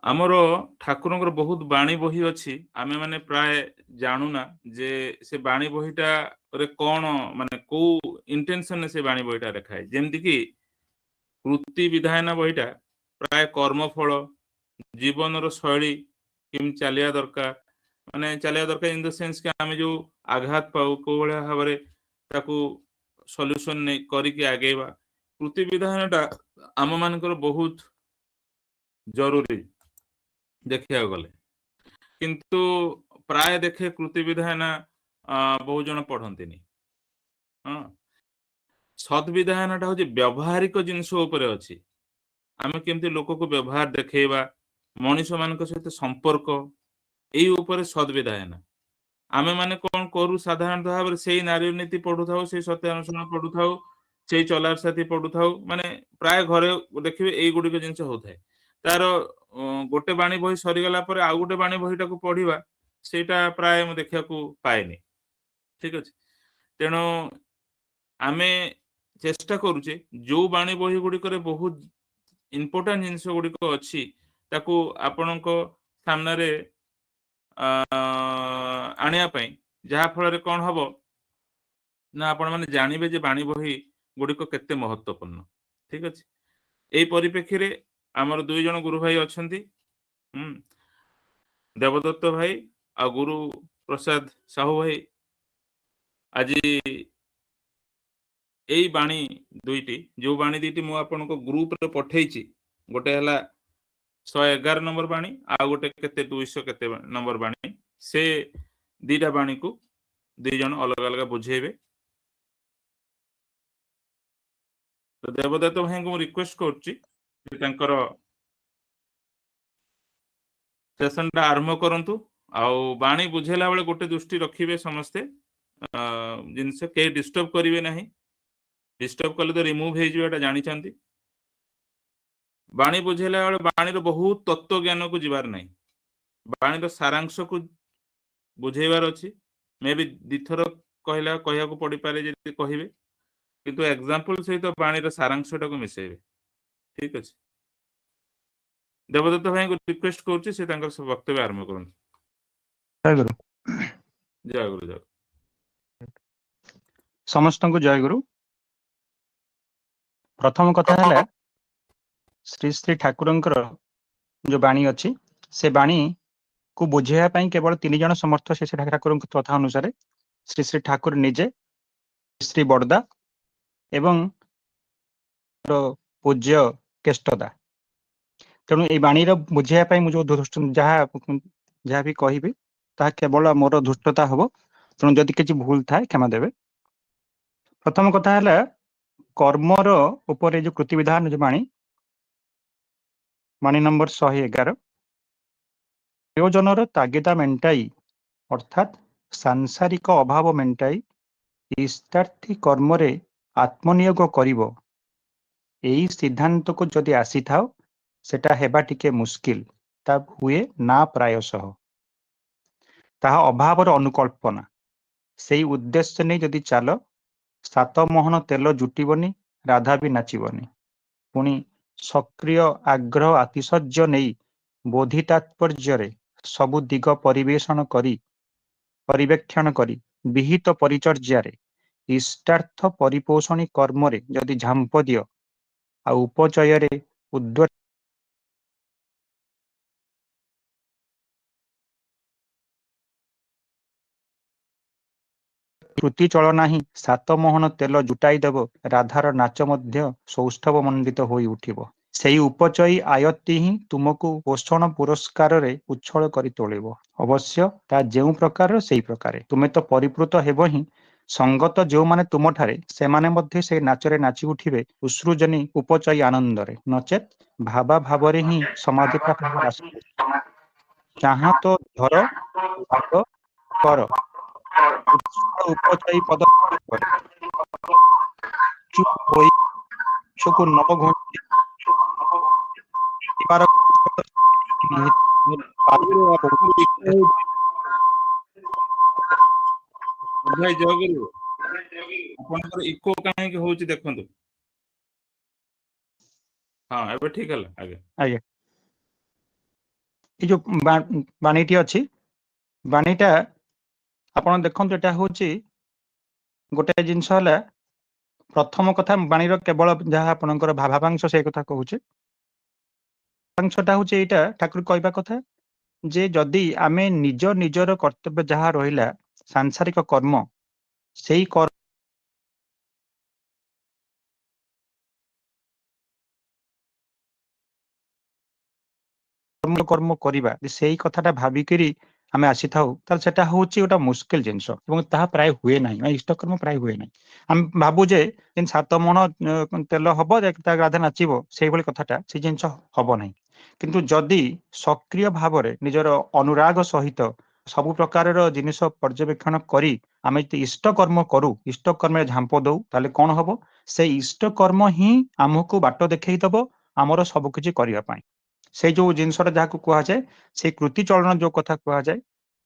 ଆମର ଠାକୁରଙ୍କର ବହୁତ ବାଣୀ ବହି ଅଛି। ଆମେ ମାନେ ପ୍ରାୟ ଜାଣୁନା ଯେ ସେ ବାଣୀ ବହିଟା ରେ କଣ ମାନେ କୋଉ ଇଣ୍ଟେନସନରେ ସେ ବାଣୀ ବହିଟା ଲେଖା ହେଇଛି। ଯେମିତି କି କୃତି ବିଧାନ ବହିଟା ପ୍ରାୟ କର୍ମଫଳ, ଜୀବନର ଶୈଳୀ କେମିତି ଚାଲିବା ଦରକାର, ମାନେ ଚାଲିବା ଦରକାର ଇନ ଦ ସେନ୍ସ କି ଆମେ ଯୋଉ ଆଘାତ ପାଉ କୋଉ ଭଳିଆ ଭାବରେ ତାକୁ ସଲ୍ୟୁସନ ନେଇ କରିକି ଆଗେଇବା। କୃତି ବିଧାନଟା ଆମ ମାନଙ୍କର ବହୁତ ଜରୁରୀ ଦେଖିବାକୁ ଗଲେ। କିନ୍ତୁ ପ୍ରାୟ ଦେଖେ କୃତି ବିଧାନ ବହୁ ଜଣ ପଢନ୍ତିନି। ହଁ, ସଦ୍ବିଧାନଟା ହଉଛି ବ୍ୟବହାରିକ ଜିନିଷ ଉପରେ ଅଛି। ଆମେ କେମିତି ଲୋକକୁ ବ୍ୟବହାର ଦେଖେଇବା, ମଣିଷ ମାନଙ୍କ ସହିତ ସମ୍ପର୍କ, ଏଇ ଉପରେ ସଦ୍ବିଧାନ। ଆମେ ମାନେ କଣ କରୁ ସାଧାରଣତଃ ଭାବରେ ସେଇ ନାରୀ ନୀତି ପଢୁଥାଉ, ସେଇ ସତ୍ୟାନୁଷ୍ଠାନ ପଢୁଥାଉ, ସେଇ ଚଲାର ସାଥୀ ପଢୁଥାଉ, ମାନେ ପ୍ରାୟ ଘରେ ଦେଖିବେ ଏଇଗୁଡିକ ଜିନିଷ ହଉଥାଏ। ତାର ଗୋଟେ ବାଣୀ ବହି ସରିଗଲା ପରେ ଆଉ ଗୋଟେ ବାଣୀ ବହିଟାକୁ ପଢିବା, ସେଇଟା ପ୍ରାୟ ମୁଁ ଦେଖିବାକୁ ପାଏନି। ଠିକ ଅଛି, ତେଣୁ ଆମେ ଚେଷ୍ଟା କରୁଛେ ଯୋଉ ବାଣୀ ବହି ଗୁଡିକରେ ବହୁତ ଇମ୍ପୋର୍ଟାଣ୍ଟ ଜିନିଷ ଗୁଡିକ ଅଛି ତାକୁ ଆପଣଙ୍କ ସାମ୍ନାରେ ଆଣିବା ପାଇଁ, ଯାହା ଫଳରେ କଣ ହବ ନା ଆପଣ ମାନେ ଜାଣିବେ ଯେ ବାଣୀ ବହି ଗୁଡିକ କେତେ ମହତ୍ୱପୂର୍ଣ୍ଣ। ଠିକ ଅଛି, ଏଇ ପରିପ୍ରେକ୍ଷୀରେ ଆମର ଦୁଇ ଜଣ ଗୁରୁ ଭାଇ ଅଛନ୍ତି, ଦେବଦତ୍ତ ଭାଇ ଆଉ ଗୁରୁ ପ୍ରସାଦ ସାହୁ ଭାଇ। ଆଜି ଏଇ ବାଣୀ ଦୁଇଟି, ଯୋଉ ବାଣୀ ଦୁଇଟି ମୁଁ ଆପଣଙ୍କ ଗ୍ରୁପରେ ପଠେଇଛି, ଗୋଟେ ହେଲା 111 ନମ୍ବର ବାଣୀ, ଆଉ ଗୋଟେ କେତେ 200 କେତେ ନମ୍ବର ବାଣୀ, ସେ ଦିଟା ବାଣୀକୁ ଦି ଜଣ ଅଲଗା ଅଲଗା ବୁଝେଇବେ। ତ ଦେବଦତ୍ତ ଭାଇଙ୍କୁ ମୁଁ ରିକ୍ୱେଷ୍ଟ କରୁଛି ଯେ ତାଙ୍କର ସେସନଟା ଆରମ୍ଭ କରନ୍ତୁ। ଆଉ ବାଣୀ ବୁଝେଇଲା ବେଳେ ଗୋଟେ ଦୃଷ୍ଟି ରଖିବେ ସମସ୍ତେ, ଜିନିଷ କେହି ଡିଷ୍ଟର୍ବ କରିବେ ନାହିଁ। ଡିଷ୍ଟର୍ବ କଲେ ତ ରିମୁଭ ହେଇଯିବ, ଏଟା ଜାଣିଛନ୍ତି। ବାଣୀ ବୁଝେଇଲା ବେଳେ ବାଣୀର ବହୁତ ତତ୍ତ୍ୱ ଜ୍ଞାନକୁ ଯିବାର ନାହିଁ, ବାଣୀର ସାରାଂଶକୁ ବୁଝେଇବାର ଅଛି। ମେ ବି ଦିଥର କହିବାକୁ ପଡିପାରେ ଯଦି କହିବେ, କିନ୍ତୁ ଏକ୍ସାମ୍ପଲ ସହିତ ବାଣୀର ସାରାଂଶଟାକୁ ମିଶେଇବେ। ଠିକ ଅଛି, ଦେବଦତ୍ତ ଭାଇଙ୍କୁ ରିକ୍ୱେଷ୍ଟ କରୁଛି ସେ ତାଙ୍କର ବକ୍ତବ୍ୟ ଆରମ୍ଭ କରନ୍ତୁ। ଜୟ ଗୁରୁ। ଜୟ ଗୁରୁ। ଜୟ ସମସ୍ତଙ୍କୁ ଜୟ ଗୁରୁ। ପ୍ରଥମ କଥା ହେଲା, ଶ୍ରୀ ଶ୍ରୀ ଠାକୁରଙ୍କର ଯୋଉ ବାଣୀ ଅଛି, ସେ ବାଣୀ କୁ ବୁଝେଇବା ପାଇଁ କେବଳ 3 ଜଣ ସମର୍ଥ। ଶ୍ରୀ ଶ୍ରୀ ଠାକୁରଙ୍କ କଥା ଅନୁସାରେ ଶ୍ରୀ ଶ୍ରୀ ଠାକୁର ନିଜେ, ଶ୍ରୀ ବଡ଼ଦା ଏବଂ ପୂଜ୍ୟ କେଷ୍ଟଦା। ତେଣୁ এই ବାଣୀର ବୁଝେଇବା ପାଇଁ ମୁଁ ଯୋଉ ଯାହା ବି କହିବି ତାହା କେବଳ ମୋର ଧୃଷ୍ଟତା ହବ। ତେଣୁ ଯଦି କିଛି ଭୁଲ ଥାଏ କ୍ଷମା ଦେବେ। ପ୍ରଥମ କଥା ହେଲା, କର୍ମର ଉପରେ ଯୋଉ କୃତି ବିଧାନ ଯୋଉ ବାଣୀ ନମ୍ବର 111, ପ୍ରୟୋଜନର ତାଗିଦା ମେଣ୍ଟାଇ ଅର୍ଥାତ୍ ସାଂସାରିକ ଅଭାବ ମେଣ୍ଟାଇ ଇଷ୍ଟାର୍ଥୀ କର୍ମରେ ଆତ୍ମନିୟୋଗ କରିବ, ଏହି ସିଦ୍ଧାନ୍ତକୁ ଯଦି ଆସିଥାଅ ସେଟା ହେବା ଟିକେ ମୁସ୍କିଲ, ତା ହୁଏ ନା ପ୍ରାୟଶଃ। ତାହା ଅଭାବର ଅନୁକଳ୍ପନା। ସେଇ ଉଦ୍ଦେଶ୍ୟ ନେଇ ଯଦି ଚାଲ, 7 ମୋହନ ତେଲ ଜୁଟିବନି, ରାଧା ବି ନାଚିବନି। ପୁଣି ସକ୍ରିୟ ଆଗ୍ରହ ଆତିଶଯ୍ୟ ନେଇ ବୋଧି ତାତ୍ପର୍ଯ୍ୟରେ ସବୁ ଦିଗ ପରିବେକ୍ଷଣ କରି ବିହିତ ପରିଚର୍ଯ୍ୟାରେ ଇଷ୍ଟାର୍ଥ ପରିପୋଷଣୀ କର୍ମରେ ଯଦି ଝାମ୍ପ ଦିଅ, ଆଉ ଉପଚୟରେ କୃତି ଚଳନା ହିଁ 7 ମୋହନ ତେଲ ଜୁଟାଇ ଦେବ, ରାଧାର ନାଚ ମଧ୍ୟ ସୌଷ୍ଠବ ମଣ୍ଡିତ ହୋଇ ଉଠିବ। ସେଇ ଉପଚୟୀ ଆୟତ୍ତି ହିଁ ତୁମକୁ ପୋଷଣ ପୁରସ୍କାରରେ ଉଚ୍ଛଳ କରି ତୋଳିବ। ଅବଶ୍ୟ ତା ଯେଉଁ ପ୍ରକାରର ସେଇ ପ୍ରକାରେ। ତୁମେ ତ ପରିପୃତ ହେବ ହିଁ। ସଙ୍ଗତ ଯେଉଁମାନେ ତୁମଠାରେ, ସେମାନେ ମଧ୍ୟ ସେଇ ନାଚରେ ନାଚି ଉଠିବେ ଉତ୍ସୃଜନୀ ଉପଚୟୀ ଆନନ୍ଦରେ। ନଚେତ୍ ଭାବରେ ହିଁ ସମାଧି ପ୍ରାପ୍ତ ଚାହା ତ ଧର, ଭାବ କର, ଉତ୍ସଳ ଉପଚୟୀ ପଦ କରେ। ଚୁପ ହୋଇ ପଛକୁ ନ ଘୁଞ୍ଚି ପ୍ରତିବାର ଭାଇ ଜୟଗୁରୁ, ଆପଣଙ୍କର ଇକୋ କାହିଁକି ହଉଛି ଦେଖନ୍ତୁ। ହଁ, ଏବେ ଠିକ ହେଲା। ଆଜ୍ଞା। ये जो बाणीटी अच्छी बाणीटा आपण देखंतु एटा होची गोटे जिनस हला प्रथम कथा बाणीर केवल जहाँ आपणकर भावांश से कथा कहूचे भावांशटा होची एटा ठाकुर कहबा कथा जे जदि आमे निज निजर कर्तव्य जहाँ रहिला सांसारिक कर्म सेही कर्म करिबा सेही कथाटा भाबिकरी आमे आसीथाउ ताल सेटा होची गोटा मुश्किल जिनस एवं ताहा प्राय हुए नाही इष्टकर्म प्राय हुए नाही आम भाबु जे जिन 7 मन तेल हबो ता गाधा नाचिबो सेही भली कथाटा से जिनस हबो नाही किंतु जदि सक्रिय भावरे निजर अनुराग सहित सब प्रकारर जिनिस पर्यवेक्षण करी आमे जदि इष्टकर्म करू इष्टकर्म झांप दऊ ताले कोन हबो से इष्टकर्म ही आमको बाट देखै दबो हमर सब किछि करिया पाई से जो जिनसटा जहाँ कह जाए से कृति चलन जो कथा कह जाए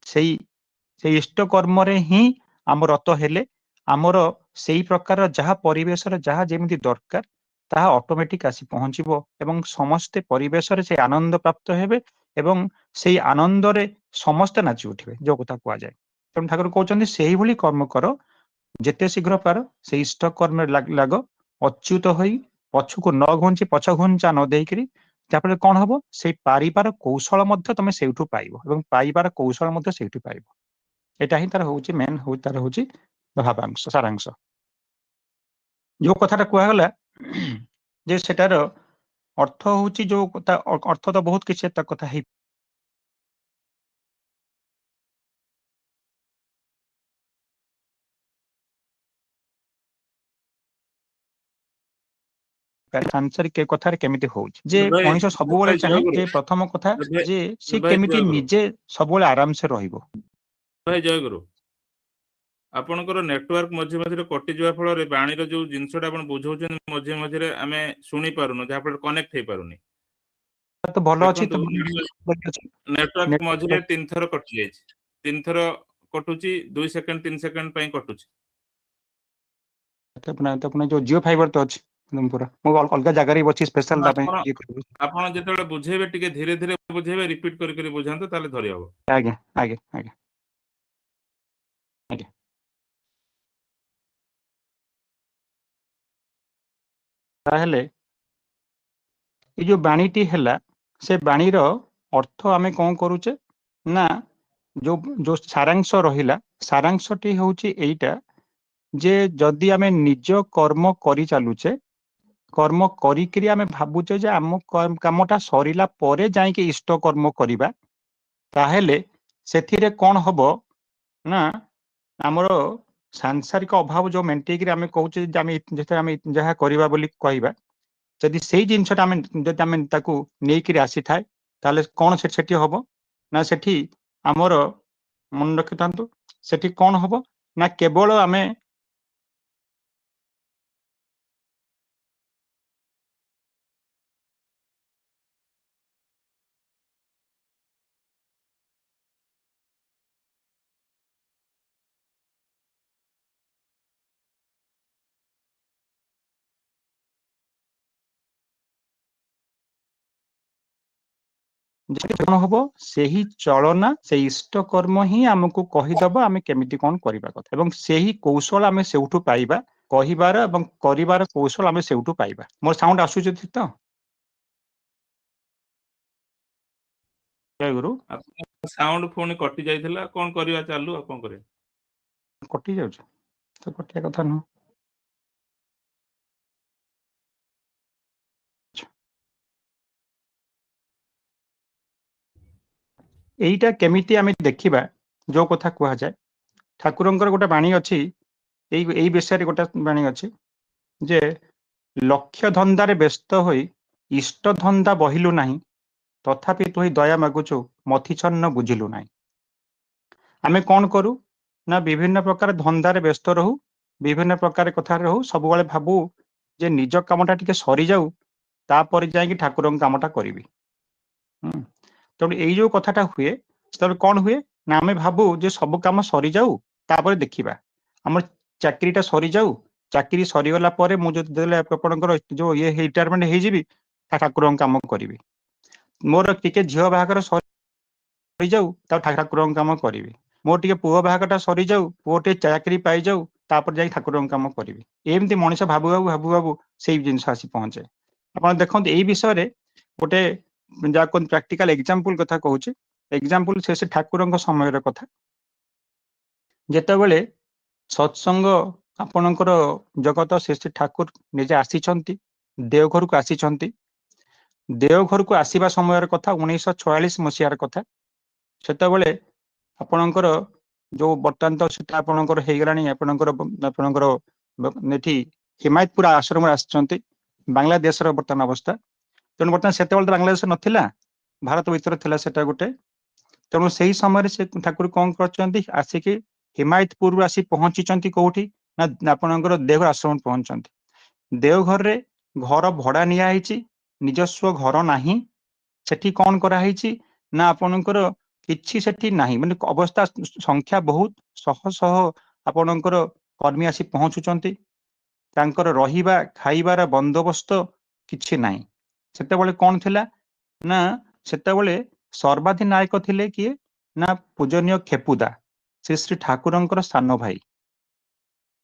से इष्ट कर्म रे ही आम रत हेले आमर से प्रकार जहाँ परिवेश जहाँ जेमती दरकार ताहा ऑटोमेटिक आसी पहुंचबो एवं समस्ते परिवेश रे से आनंद प्राप्त हेबे एवं से आनंद रे समस्त नाची उठिबे जो कथा कह जाए तेणु ठाकुर कहते से भली कर्म कर जेते शीघ्र पार से इष्ट कर्म लाग अच्युत होई पछुको न घुंची पछ घुंचा न देकरी तापर कौन हबो से पारिबार कौशल मध्य तमे सेउठु पाइबो एवं पाइबार कौशल मध्य सेउठु पाइबो एटा ही तार होउची मेन हो तार होउची भावांश सारांश जो कथाटा कुआ गला जे सेटार अर्थ होउची जो कथा अर्थ तो बहुत किछ त कथा हे आंसर के कथार केमिति होउची जे भाई मनुष्य सब बेले भाई चाहे जयगुरु जे प्रथम कथा भाई जे से भाई केमिति जयगुरु निजे सब बेले आराम से रहिबो भाई जयगुरु आपणकर नेटवर्क मझे मझे कटिजा फल बाणीर जो जिनसटा आप बुझाऊँ मझे मझे आम शुणी पारुन जहाँफल कनेक्ट हो पारुनी तो भलो अछि देखो तो नेटवर्क मझे 3 थर कटि जाए 3 थर कटुची 2 सेकंड 3 सेकंड कटुची तो अपना जो जियो फाइबर तो अछि एकदम पूरा मो अलग जगह रे बछि स्पेशल दा पे ये करबो आपण जेतेबेले बुझेबे टिके धीरे धीरे बुझेबे रिपीट करी बुझांतो ताले धरि हबो आगे आगे आगे आगे ताहले ये जो बाणीटी हैला से बाणीर अर्थ आमे कौन करूचे ना जो जो सारांश रहिला सारांशटी होउची एइटा जे जदि आमे निज कर्म करी चालुचे कर्म करिकरी आमे भाबुचे जे आम कामटा सरिला परे जाइके इष्ट कर्म करिबा ताहेले सेथिरे कोन हबो ना हमर सांसारिक अभाव जो मेंटेकरी आमे कहूचे जे आमे जेते आमे जहा करिबा बोली कहबा जदि सेही जिनसटा आमे जदि आमे ताकू नेइकरी आसी थाए ताले कोन सेठी हबो ना सेठी हमर मन रखितांतु सेठी कोन हबो ना केवल आमे हबो सेही चलना से इष्ट कर्म ही हमको कहीदब आमे केमिति कोन करिबा कथा एवं सेही कौशल आमे सेउठु पाइबा कहिबार एवं करिबार कौशल आमे सेउठु पाइबा मोर साउंड आसुछि त जय गुरु साउंड फोन कटि जाइथिला कोन करिया चालू आपन करे कटि जाउछ तो कटिया कथा न एइटा केमिति आमे देखिबा जो कथा कुहा जाय ठाकुरंकर गोटे बाणी अछि एई विषय रे गोटे बाणी अछि जे लक्ष्य धंदारे व्यस्त होई इष्ट धंदा बहिलु नाही तथापि तुही दया मागुछु मथिछन्न बुझिलु नाही आमे कोन करू ना विभिन्न प्रकार धंदारे व्यस्त रहू विभिन्न प्रकार कथा रहू सब बेले भाबू जे निज कामटा टिके सरी जाऊ तापर जाइकी ठाकुरंक कामटा करिवि तेणु एई जो कथाटा हुए तब कौन हुए ना आमे भाबू जे सब काम सरी जाऊ तापर देखिबा हमर चाकरीटा सरी जाऊ चाकरी सरीगला परे मु जो देले आपणकर जो ये रिटायरमेंट हे जिवि ठाकुरंक काम करिवि मोर टिके झियो बाहागर ସରିଯାଉ ତାପରେ ଠାକୁରଙ୍କ କାମ କରିବି, ମୋର ଟିକେ ପୁଅ ବାହାଘରଟା ସରିଯାଉ, ପୁଅ ଟିକେ ଚାକିରି ପାଇଯାଉ, ତାପରେ ଯାଇ ଠାକୁରଙ୍କ କାମ କରିବି। ଏମିତି ମଣିଷ ଭାବୁ ଭାବୁ ଭାବୁ ଭାବୁ ସେଇ ଜିନିଷ ଆସି ପହଞ୍ଚେ। ଆପଣ ଦେଖନ୍ତୁ ଏଇ ବିଷୟରେ ଗୋଟେ ଯାହା କୁହନ୍ତି ପ୍ରାକ୍ଟିକାଲ ଏକ୍ସାମ୍ପଲ କଥା କହୁଛି। ଏକ୍ସାମ୍ପଲ ସେ ଠାକୁରଙ୍କ ସମୟର କଥା। ଯେତେବେଳେ ସତ୍ସଙ୍ଗ ଆପଣଙ୍କର ଜଗତ ଶ୍ରୀ ଠାକୁର ନିଜେ ଆସିଛନ୍ତି, ଦେଓଘରକୁ ଆସିଛନ୍ତି। ଦେଓଘରକୁ ଆସିବା ସମୟର କଥା 1946 ମସିହାର କଥା। ସେତେବେଳେ ଆପଣଙ୍କର ଯୋଉ ବର୍ତ୍ତମାନ ତ ସେଟା ଆପଣଙ୍କର ହେଇଗଲାଣି, ଆପଣଙ୍କର ଏଠି ହିମାୟତପୁର ଆଶ୍ରମରେ ଆସିଛନ୍ତି, ବାଂଲାଦେଶର ବର୍ତ୍ତମାନ ଅବସ୍ଥା। ତେଣୁ ବର୍ତ୍ତମାନ ସେତେବେଳେ ତ ବାଂଲାଦେଶ ନଥିଲା, ଭାରତ ଭିତରେ ଥିଲା ସେଟା ଗୋଟେ। ତେଣୁ ସେଇ ସମୟରେ ସେ ଠାକୁର କଣ କରିଛନ୍ତି, ଆସିକି ହିମାୟତପୁରରୁ ଆସି ପହଞ୍ଚିଛନ୍ତି କୋଉଠି ନା ଆପଣଙ୍କର ଦେଓଘର ଆଶ୍ରମ ପହଞ୍ଚଛନ୍ତି। ଦେଓଘରରେ ଘର ଭଡା ନିଆ ହେଇଛି, ନିଜସ୍ୱ ଘର ନାହିଁ। ସେଠି କଣ କରାହେଇଛି ନା ଆପଣଙ୍କର କିଛି ସେଠି ନାହିଁ, ମାନେ ଅବସ୍ଥା ସଂଖ୍ୟା ବହୁତ, ଶହ ଶହ ଆପଣଙ୍କର କର୍ମୀ ଆସି ପହଞ୍ଚୁଛନ୍ତି। ତାଙ୍କର ରହିବା ଖାଇବାର ବନ୍ଦୋବସ୍ତ କିଛି ନାହିଁ। ସେତେବେଳେ କଣ ଥିଲା ନା ସେତେବେଳେ ସର୍ବାଧିନାୟକ ଥିଲେ କିଏ ନା ପୂଜନୀୟ ଖେପୁଦା, ଶ୍ରୀ ଶ୍ରୀ ଠାକୁରଙ୍କର ସାନ ଭାଇ।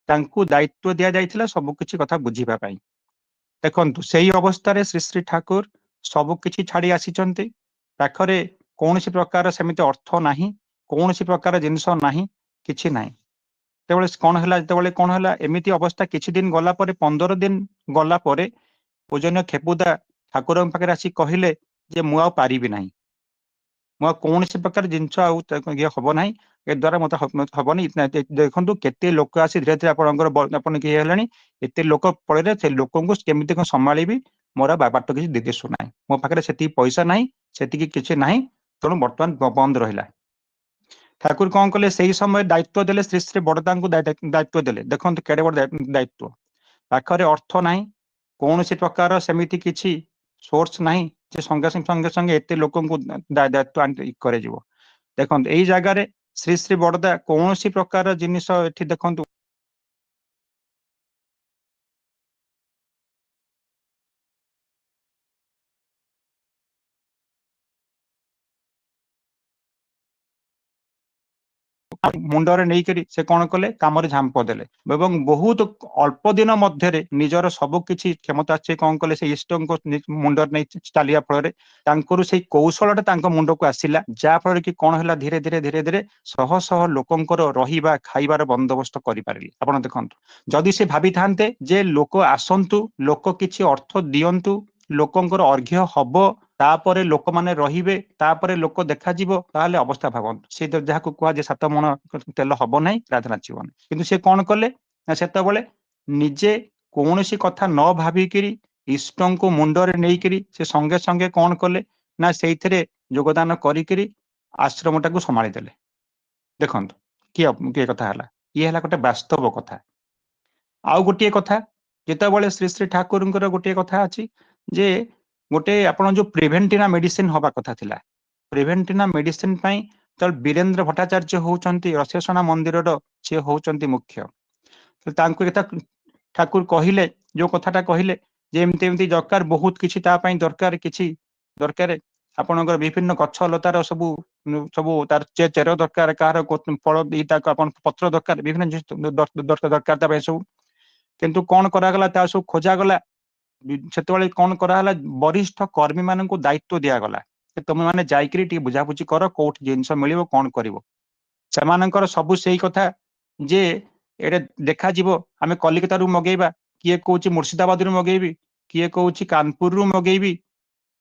ତାଙ୍କୁ ଦାୟିତ୍ୱ ଦିଆଯାଇଥିଲା ସବୁ କିଛି କଥା ବୁଝିବା ପାଇଁ। ଦେଖନ୍ତୁ ସେଇ ଅବସ୍ଥାରେ ଶ୍ରୀ ଶ୍ରୀ ଠାକୁର ସବୁ କିଛି ଛାଡି ଆସିଛନ୍ତି। ପାଖରେ କୌଣସି ପ୍ରକାର ସେମିତି ଅର୍ଥ ନାହିଁ, କୌଣସି ପ୍ରକାର ଜିନିଷ ନାହିଁ, କିଛି ନାହିଁ। ଯେତେବେଳେ କଣ ହେଲା ଏମିତି ଅବସ୍ଥା, କିଛି ଦିନ ଗଲା ପରେ, 15 ଦିନ ଗଲା ପରେ ପୂଜନୀୟ ଖେପୁଦା ଠାକୁରଙ୍କ ପାଖରେ ଆସି କହିଲେ ଯେ ମୁଁ ଆଉ ପାରିବି ନାହିଁ, ମୁଁ ଆଉ କୌଣସି ପ୍ରକାର ଜିନିଷ ଆଉ ଇଏ ହବ ନାହିଁ, ଏ ଦ୍ୱାରା ମତେ ହବନି। ଦେଖନ୍ତୁ କେତେ ଲୋକ ଆସି ଧୀରେ ଧୀରେ ଆପଣ କିଏ ହେଲେଣି, ଏତେ ଲୋକ ପଳେଇଲେ, ସେ ଲୋକଙ୍କୁ କେମିତି କଣ ସମ୍ଭାଳିବି, ମୋର ବାଟ କିଛି ଦିଶୁ ନାହିଁ, ମୋ ପାଖରେ ସେତିକି ପଇସା ନାହିଁ, ସେତିକି କିଛି ନାହିଁ। ତେଣୁ ବର୍ତ୍ତମାନ ବନ୍ଦ ରହିଲା। ଠାକୁର କଣ କଲେ, ସେଇ ସମୟରେ ଦାୟିତ୍ୱ ଦେଲେ, ଶ୍ରୀ ଶ୍ରୀ ବଡଦାଙ୍କୁ ଦାୟିତ୍ୱ ଦେଲେ। ଦେଖନ୍ତୁ କେଡେ ବଡ ଦାୟିତ୍ୱ। ପାଖରେ ଅର୍ଥ ନାହିଁ, କୌଣସି ପ୍ରକାର ସେମିତି କିଛି ସୋର୍ସ ନାହିଁ ଯେ ସଙ୍ଗେ ସଙ୍ଗେ ଏତେ ଲୋକଙ୍କୁ ଦାୟିତ୍ୱ କରାଯିବ। ଦେଖନ୍ତୁ ଏଇ ଜାଗାରେ ଶ୍ରୀ ଶ୍ରୀ ବଡଦା କୌଣସି ପ୍ରକାର ଜିନିଷ ଏଠି ଦେଖନ୍ତୁ ମୁଣ୍ଡରେ ନେଇକରି ସେ କଣ କଲେ, କାମରେ ଝାମ୍ପ ଦେଲେ ଏବଂ ବହୁତ ଅଳ୍ପ ଦିନ ମଧ୍ୟରେ ନିଜର ସବୁ କିଛି କ୍ଷମତା ସେ କଣ କଲେ, ସେ ଇଷ୍ଟଙ୍କ ମୁଣ୍ଡରେ ନେଇ ଚାଲିବା ଫଳରେ ତାଙ୍କର ସେଇ କୌଶଳଟା ତାଙ୍କ ମୁଣ୍ଡକୁ ଆସିଲା। ଯାହା ଫଳରେ କି କଣ ହେଲା, ଧୀରେ ଧୀରେ ଧୀରେ ଧୀରେ ଶହ ଶହ ଲୋକଙ୍କର ରହିବା ଖାଇବାର ବନ୍ଦୋବସ୍ତ କରିପାରିଲେ। ଆପଣ ଦେଖନ୍ତୁ, ଯଦି ସେ ଭାବିଥାନ୍ତେ ଯେ ଲୋକ ଆସନ୍ତୁ, ଲୋକ କିଛି ଅର୍ଥ ଦିଅନ୍ତୁ, ଲୋକଙ୍କର ଅର୍ଘ୍ୟ ହବ, ତାପରେ ଲୋକମାନେ ରହିବେ, ତାପରେ ଲୋକ ଦେଖାଯିବ, ତାହେଲେ ଅବସ୍ଥା ଭାବନ୍ତୁ। ସେ ଯାହାକୁ କୁହାଯାଏ 7 ମଣ ତେଲ ହବ ନାହିଁ, ରାଧା ନାଚିବନି। କିନ୍ତୁ ସେ କଣ କଲେ ନା ସେତେବେଳେ ନିଜେ କୌଣସି କଥା ନ ଭାବିକିରି ଇଷ୍ଟଙ୍କୁ ମୁଣ୍ଡରେ ନେଇକିରି ସେ ସଙ୍ଗେ ସଙ୍ଗେ କଣ କଲେ ନା ସେଇଥିରେ ଯୋଗଦାନ କରିକିରି ଆଶ୍ରମଟାକୁ ସମ୍ଭାଳି ଦେଲେ। ଦେଖନ୍ତୁ କିଏ କଥା ହେଲା, ଇଏ ହେଲା ଗୋଟେ ବାସ୍ତବ କଥା। ଆଉ ଗୋଟିଏ କଥା, ଯେତେବେଳେ ଶ୍ରୀ ଶ୍ରୀ ଠାକୁରଙ୍କର ଗୋଟିଏ କଥା ଅଛି ଯେ ଗୋଟେ ଆପଣ ଯୋଉ ପ୍ରିଭେଣ୍ଟିନା ମେଡିସିନ ହବା କଥା ଥିଲା, ପ୍ରିଭେଣ୍ଟିନା ମେଡିସିନ ପାଇଁ ତ ବୀରେନ୍ଦ୍ର ଭଟ୍ଟାଚାର୍ଯ୍ୟ ହଉଛନ୍ତି ରସେସଣା ମନ୍ଦିରର, ସିଏ ହଉଛନ୍ତି ମୁଖ୍ୟ। ତାଙ୍କୁ କଥା ଠାକୁର କହିଲେ, ଯୋଉ କଥାଟା କହିଲେ ଯେ ଏମିତି ଏମିତି ଦରକାର, ବହୁତ କିଛି ତା ପାଇଁ ଦରକାର, କିଛି ଦରକାର ଆପଣଙ୍କର ବିଭିନ୍ନ ଗଛ ଲତାର ସବୁ ସବୁ ତାର ଚେର ଦରକାର, କାହାର ଫଳ ତାକୁ ଆପଣ ପତ୍ର ଦରକାର, ବିଭିନ୍ନ ଜିନିଷ ଦରକାର ତା ପାଇଁ ସବୁ। କିନ୍ତୁ କଣ କରାଗଲା, ତା ସବୁ ଖୋଜାଗଲା। ସେତେବେଳେ କଣ କରାହେଲା, ବରିଷ୍ଠ କର୍ମୀ ମାନଙ୍କୁ ଦାୟିତ୍ୱ ଦିଆଗଲା ଯେ ତମେ ମାନେ ଯାଇକିରି ଟିକେ ବୁଝାବୁଝି କର, କୋଉଠି ଜିନିଷ ମିଳିବ, କଣ କରିବ। ସେମାନଙ୍କର ସବୁ ସେଇ କଥା ଯେ ଏଇଟା ଦେଖାଯିବ, ଆମେ କଲିକତାରୁ ମଗେଇବା, କିଏ କହୁଛି ମୁର୍ସିଦାବାଦରୁ ମଗେଇବି, କିଏ କହୁଛି କାନପୁରରୁ ମଗେଇବି।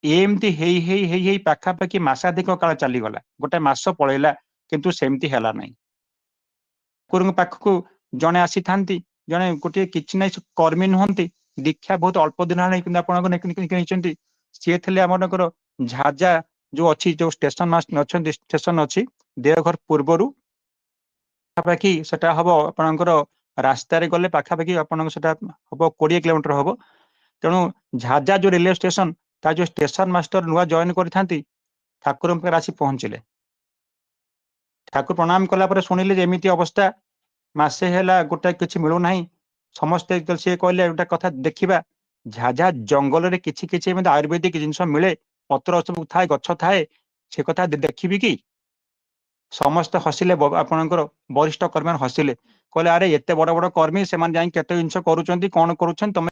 ଏମିତି ହେଇ ହେଇ ହେଇ ହେଇ ପାଖାପାଖି ମାସାଧିକ କାଳ ଚାଲିଗଲା, ଗୋଟେ ମାସ ପଳେଇଲା, କିନ୍ତୁ ସେମିତି ହେଲା ନାହିଁ। ଠାକୁରଙ୍କ ପାଖକୁ ଜଣେ ଆସିଥାନ୍ତି, ଜଣେ ଗୋଟିଏ କିଛି ନାହିଁ କର୍ମୀ ନୁହନ୍ତି, ଦୀକ୍ଷା ବହୁତ ଅଳ୍ପ ଦିନ ହେଲାଣି କିନ୍ତୁ ଆପଣଙ୍କ ନେଇଛନ୍ତି। ସିଏ ଥିଲେ ଆମମାନଙ୍କର ଝାଜା ଯୋଉ ଅଛି, ଯୋଉ ଷ୍ଟେସନ ଅଛନ୍ତି, ଷ୍ଟେସନ ଅଛି ଦେଓଘର ପୂର୍ବରୁ ପାଖାପାଖି ସେଟା ହବ ଆପଣଙ୍କର ରାସ୍ତାରେ ଗଲେ ପାଖାପାଖି ଆପଣଙ୍କ ସେଟା ହବ 20 କିଲୋମିଟର ହବ। ତେଣୁ ଝାଜା ଯୋଉ ରେଲୱେ ଷ୍ଟେସନ, ତା ଯୋଉ ଷ୍ଟେସନ ମାଷ୍ଟର ନୂଆ ଜଏନ କରିଥାନ୍ତି, ଠାକୁରଙ୍କ ପାଖରେ ଆସି ପହଞ୍ଚିଲେ। ଠାକୁର ପ୍ରଣାମ କଲା ପରେ ଶୁଣିଲେ ଯେ ଏମିତି ଅବସ୍ଥା, ମାସେ ହେଲା ଗୋଟେ କିଛି ମିଳୁନାହିଁ। ସମସ୍ତେ ସିଏ କହିଲେ ଗୋଟେ କଥା ଦେଖିବା, ଝାଝା ଜଙ୍ଗଲରେ କିଛି କିଛି ଏମିତି ଆୟୁର୍ବେଦିକ ଜିନିଷ ମିଳେ, ପତ୍ର ସବୁ ଥାଏ, ଗଛ ଥାଏ, ସେ କଥା ଦେଖିବି କି? ସମସ୍ତେ ହସିଲେ, ଆପଣଙ୍କର ବରିଷ୍ଠ କର୍ମୀ ହସିଲେ, କହିଲେ ଆରେ ଏତେ ବଡ ବଡ କର୍ମୀ ସେମାନେ ଯାଇ କେତେ ଜିନିଷ କରୁଛନ୍ତି, କଣ କରୁଛନ୍ତି, ତମେ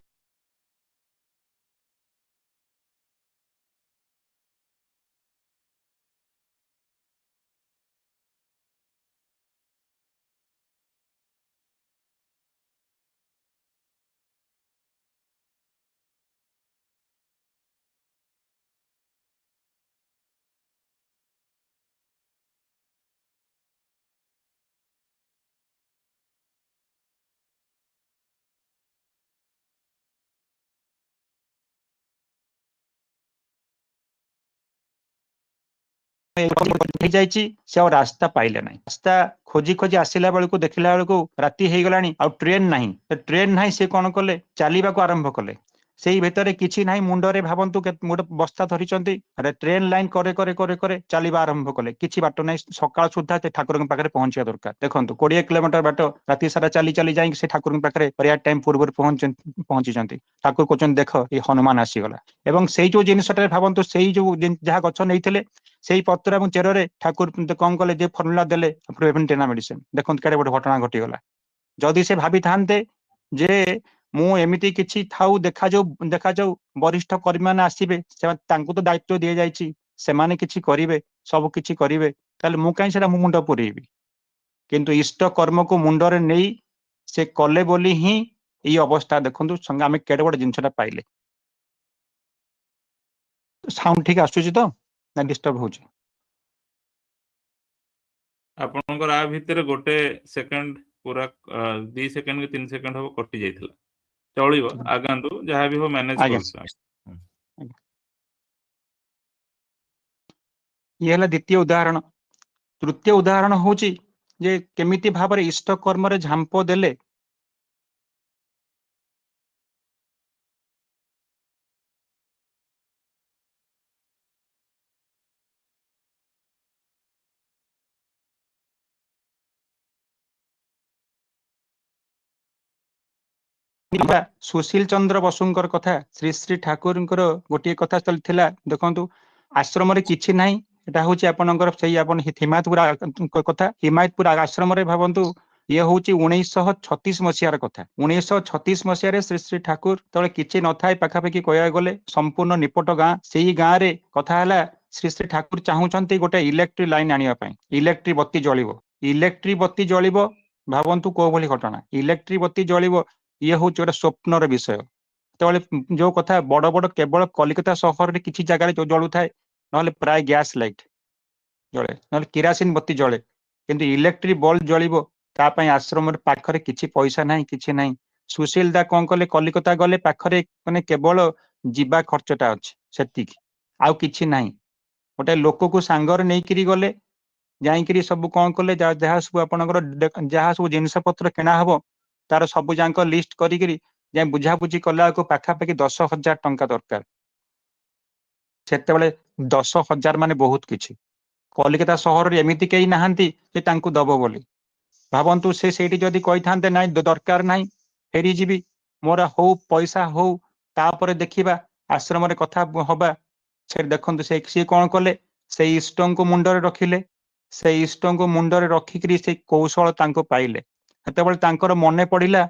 ହେଇଯାଇଛି। ସେ ଆଉ ରାସ୍ତା ପାଇଲେ ନାହିଁ। ରାସ୍ତା ଖୋଜି ଖୋଜି ଆସିଲା ବେଳକୁ ଦେଖିଲା ବେଳକୁ ରାତି ହେଇଗଲାଣି, ଆଉ ଟ୍ରେନ ନାହିଁ। ଟ୍ରେନ ନାହିଁ, ସେ କଣ କଲେ, ଚାଲିବାକୁ ଆରମ୍ଭ କଲେ। ସେଇ ଭିତରେ କିଛି ନାହିଁ ମୁଣ୍ଡରେ, ଭାବନ୍ତୁ ଗୋଟେ ବସ୍ତା ଧରିଛନ୍ତି, ଟ୍ରେନ ଲାଇନ କରେ କରେ କରେ କରେ ଚାଲିବା ଆରମ୍ଭ କଲେ। କିଛି ବାଟ ନାହିଁ, ସକାଳ ସୁଦ୍ଧା ସେ ଠାକୁରଙ୍କ ପାଖରେ ପହଞ୍ଚିବା ଦରକାର। ଦେଖନ୍ତୁ 20 କିଲୋମିଟର ବାଟ ରାତି ସାରା ଚାଲି ଚାଲି ଯାଇକି ସେ ଠାକୁରଙ୍କ ପାଖରେ ପ୍ରେୟାର ଟାଇମ ପୂର୍ବରୁ ପହଞ୍ଚିଛନ୍ତି। ଠାକୁର କହୁଛନ୍ତି ଦେଖ ଏ ହନୁମାନ ଆସିଗଲା। ଏବଂ ସେଇ ଯୋଉ ଜିନିଷଟାରେ ଭାବନ୍ତୁ, ସେଇ ଯୋଉ ଯାହା ଗଛ ନେଇଥିଲେ ସେଇ ପତ୍ର ଏବଂ ଚେରରେ ଠାକୁର କଣ କଲେ, ଯେ ଫର୍ମୁଲା ଦେଲେ ପ୍ରିଭେଣ୍ଟିଭ ମେଡିସିନ। ଦେଖନ୍ତୁ କେଡେ ଗୋଟେ ଘଟଣା ଘଟିଗଲା। ଯଦି ସେ ଭାବିଥାନ୍ତେ ଯେ ମୁଁ ଏମିତି କିଛି ଥାଉ, ଦେଖାଯାଉ ଦେଖାଯାଉ, ବରିଷ୍ଠ କର୍ମୀ ମାନେ ଆସିବେ, ତାଙ୍କୁ ତ ଦାୟିତ୍ୱ ଦିଆଯାଇଛି, ସେମାନେ କିଛି କରିବେ, ସବୁ କିଛି କରିବେ, ତାହେଲେ ମୁଁ କାହିଁ ସେଟା ମୁଁ ମୁଣ୍ଡ ପୁରେଇବି। କିନ୍ତୁ ଇଷ୍ଟ କର୍ମକୁ ମୁଣ୍ଡରେ ନେଇ ସେ କଲେ ବୋଲି ହିଁ ଏଇ ଅବସ୍ଥା। ଦେଖନ୍ତୁ ସଙ୍ଗେ ଆମେ କେଡେ ଗୋଟେ ଜିନିଷଟା ପାଇଲେ। ସାଉଣ୍ଡ ଠିକ ଆସୁଛି ତ, ନା ଡିଷ୍ଟର୍ବ ହଉଛି? ଆପଣଙ୍କର ଆ ଭିତରେ 1 ସେକେଣ୍ଡ ପୁରା 2 ସେକେଣ୍ଡ କି 3 ସେକେଣ୍ଡ ହବ କଟି ଯାଇଥିଲା। ଚଳିବ, ଆଗାନ୍ତୁ, ଯାହା ବି ହଉ ମ୍ୟାନେଜ ଆଜ୍ଞା। କରୁଛୁ। ଇଏ ହେଲା ଦ୍ୱିତୀୟ ଉଦାହରଣ। ତୃତୀୟ ଉଦାହରଣ ହଉଛି ଯେ କେମିତି ଭାବରେ ଇଷ୍ଟ କର୍ମରେ ଝାମ୍ପ ଦେଲେ ସୁଶୀଲ ଚନ୍ଦ୍ର ବସୁଙ୍କର କଥା, ଶ୍ରୀ ଶ୍ରୀ ଠାକୁରଙ୍କର ଗୋଟିଏ କଥା ଚାଲିଥିଲା। ଦେଖନ୍ତୁ ଆଶ୍ରମରେ କିଛି ନାହିଁ, ଏଟା ହଉଛି ଆପଣଙ୍କର ସେଇ ଆପଣ ହିମାୟତପୁର କଥା। ହିମାୟତପୁର ଆଶ୍ରମରେ ଭାବନ୍ତୁ, ଇଏ ହଉଛି 1936 ମସିହାର କଥା। 1936 ମସିହାରେ ଶ୍ରୀ ଶ୍ରୀ ଠାକୁର ତଳେ କିଛି ନଥାଏ, ପାଖାପାଖି କହିବାକୁ ଗଲେ ସମ୍ପୂର୍ଣ୍ଣ ନିପଟ ଗାଁ। ସେଇ ଗାଁରେ କଥା ହେଲା, ଶ୍ରୀ ଶ୍ରୀ ଠାକୁର ଚାହୁଁଛନ୍ତି ଗୋଟେ ଇଲେକ୍ଟ୍ରିକ ଲାଇନ ଆଣିବା ପାଇଁ। ଇଲେକ୍ଟ୍ରିକ ବତି ଜଳିବ, ଇଲେକ୍ଟ୍ରିକ ବତି ଜଳିବ। ଭାବନ୍ତୁ କୋଉ ଭଳି ଘଟଣା, ଇଲେକ୍ଟ୍ରିକ ବତି ଜଳିବ। ଇଏ ହଉଛି ଗୋଟେ ସ୍ୱପ୍ନର ବିଷୟ। ସେତେବେଳେ ଯୋଉ କଥା, ବଡ ବଡ କେବଳ କଲିକତା ସହରରେ କିଛି ଜାଗାରେ ଯୋଉ ଜଳୁଥାଏ, ନହେଲେ ପ୍ରାୟ ଗ୍ୟାସ ଲାଇଟ ଜଳେ, ନହେଲେ କିରାସିନ ବତି ଜଳେ। କିନ୍ତୁ ଇଲେକ୍ଟ୍ରିକ ବଲ୍ବ ଜଳିବ, ତା ପାଇଁ ଆଶ୍ରମର ପାଖରେ କିଛି ପଇସା ନାହିଁ, କିଛି ନାହିଁ। ସୁଶୀଲ ଦା କଣ କଲେ, କଲିକତା ଗଲେ, ପାଖରେ ମାନେ କେବଳ ଯିବା ଖର୍ଚ୍ଚଟା ଅଛି, ସେତିକି, ଆଉ କିଛି ନାହିଁ। ଗୋଟେ ଲୋକକୁ ସାଙ୍ଗରେ ନେଇକିରି ଗଲେ, ଯାଇକିରି ସବୁ କଣ କଲେ, ଯାହା ସବୁ ଆପଣଙ୍କର ଯାହା ସବୁ ଜିନିଷ ପତ୍ର କିଣା ହବ, ତାର ସବୁ ଯାକ ଲିଷ୍ଟ କରିକିରି ଯାଇ ବୁଝାବୁଝି କଲାକୁ ପାଖାପାଖି 10,000 ଟଙ୍କା ଦରକାର। ସେତେବେଳେ 10,000 ମାନେ ବହୁତ କିଛି। କଲିକତା ସହରରେ ଏମିତି କେହି ନାହାନ୍ତି ଯେ ତାଙ୍କୁ ଦବ ବୋଲି। ଭାବନ୍ତୁ ସେ ସେଇଠି ଯଦି କହିଥାନ୍ତେ ନାଇଁ ଦରକାର ନାହିଁ, ଫେରିଯିବି, ମୋର ହଉ ପଇସା ହଉ, ତାପରେ ଦେଖିବା, ଆଶ୍ରମରେ କଥା ହବା। ସେ ଦେଖନ୍ତୁ ସିଏ କଣ କଲେ, ସେଇ ଇଷ୍ଟଙ୍କୁ ମୁଣ୍ଡରେ ରଖିଲେ। ସେଇ ଇଷ୍ଟଙ୍କୁ ମୁଣ୍ଡରେ ରଖିକିରି ସେଇ କୌଶଳ ତାଙ୍କୁ ପାଇଲେ। ସେତେବେଳେ ତାଙ୍କର ମନେ ପଡିଲା,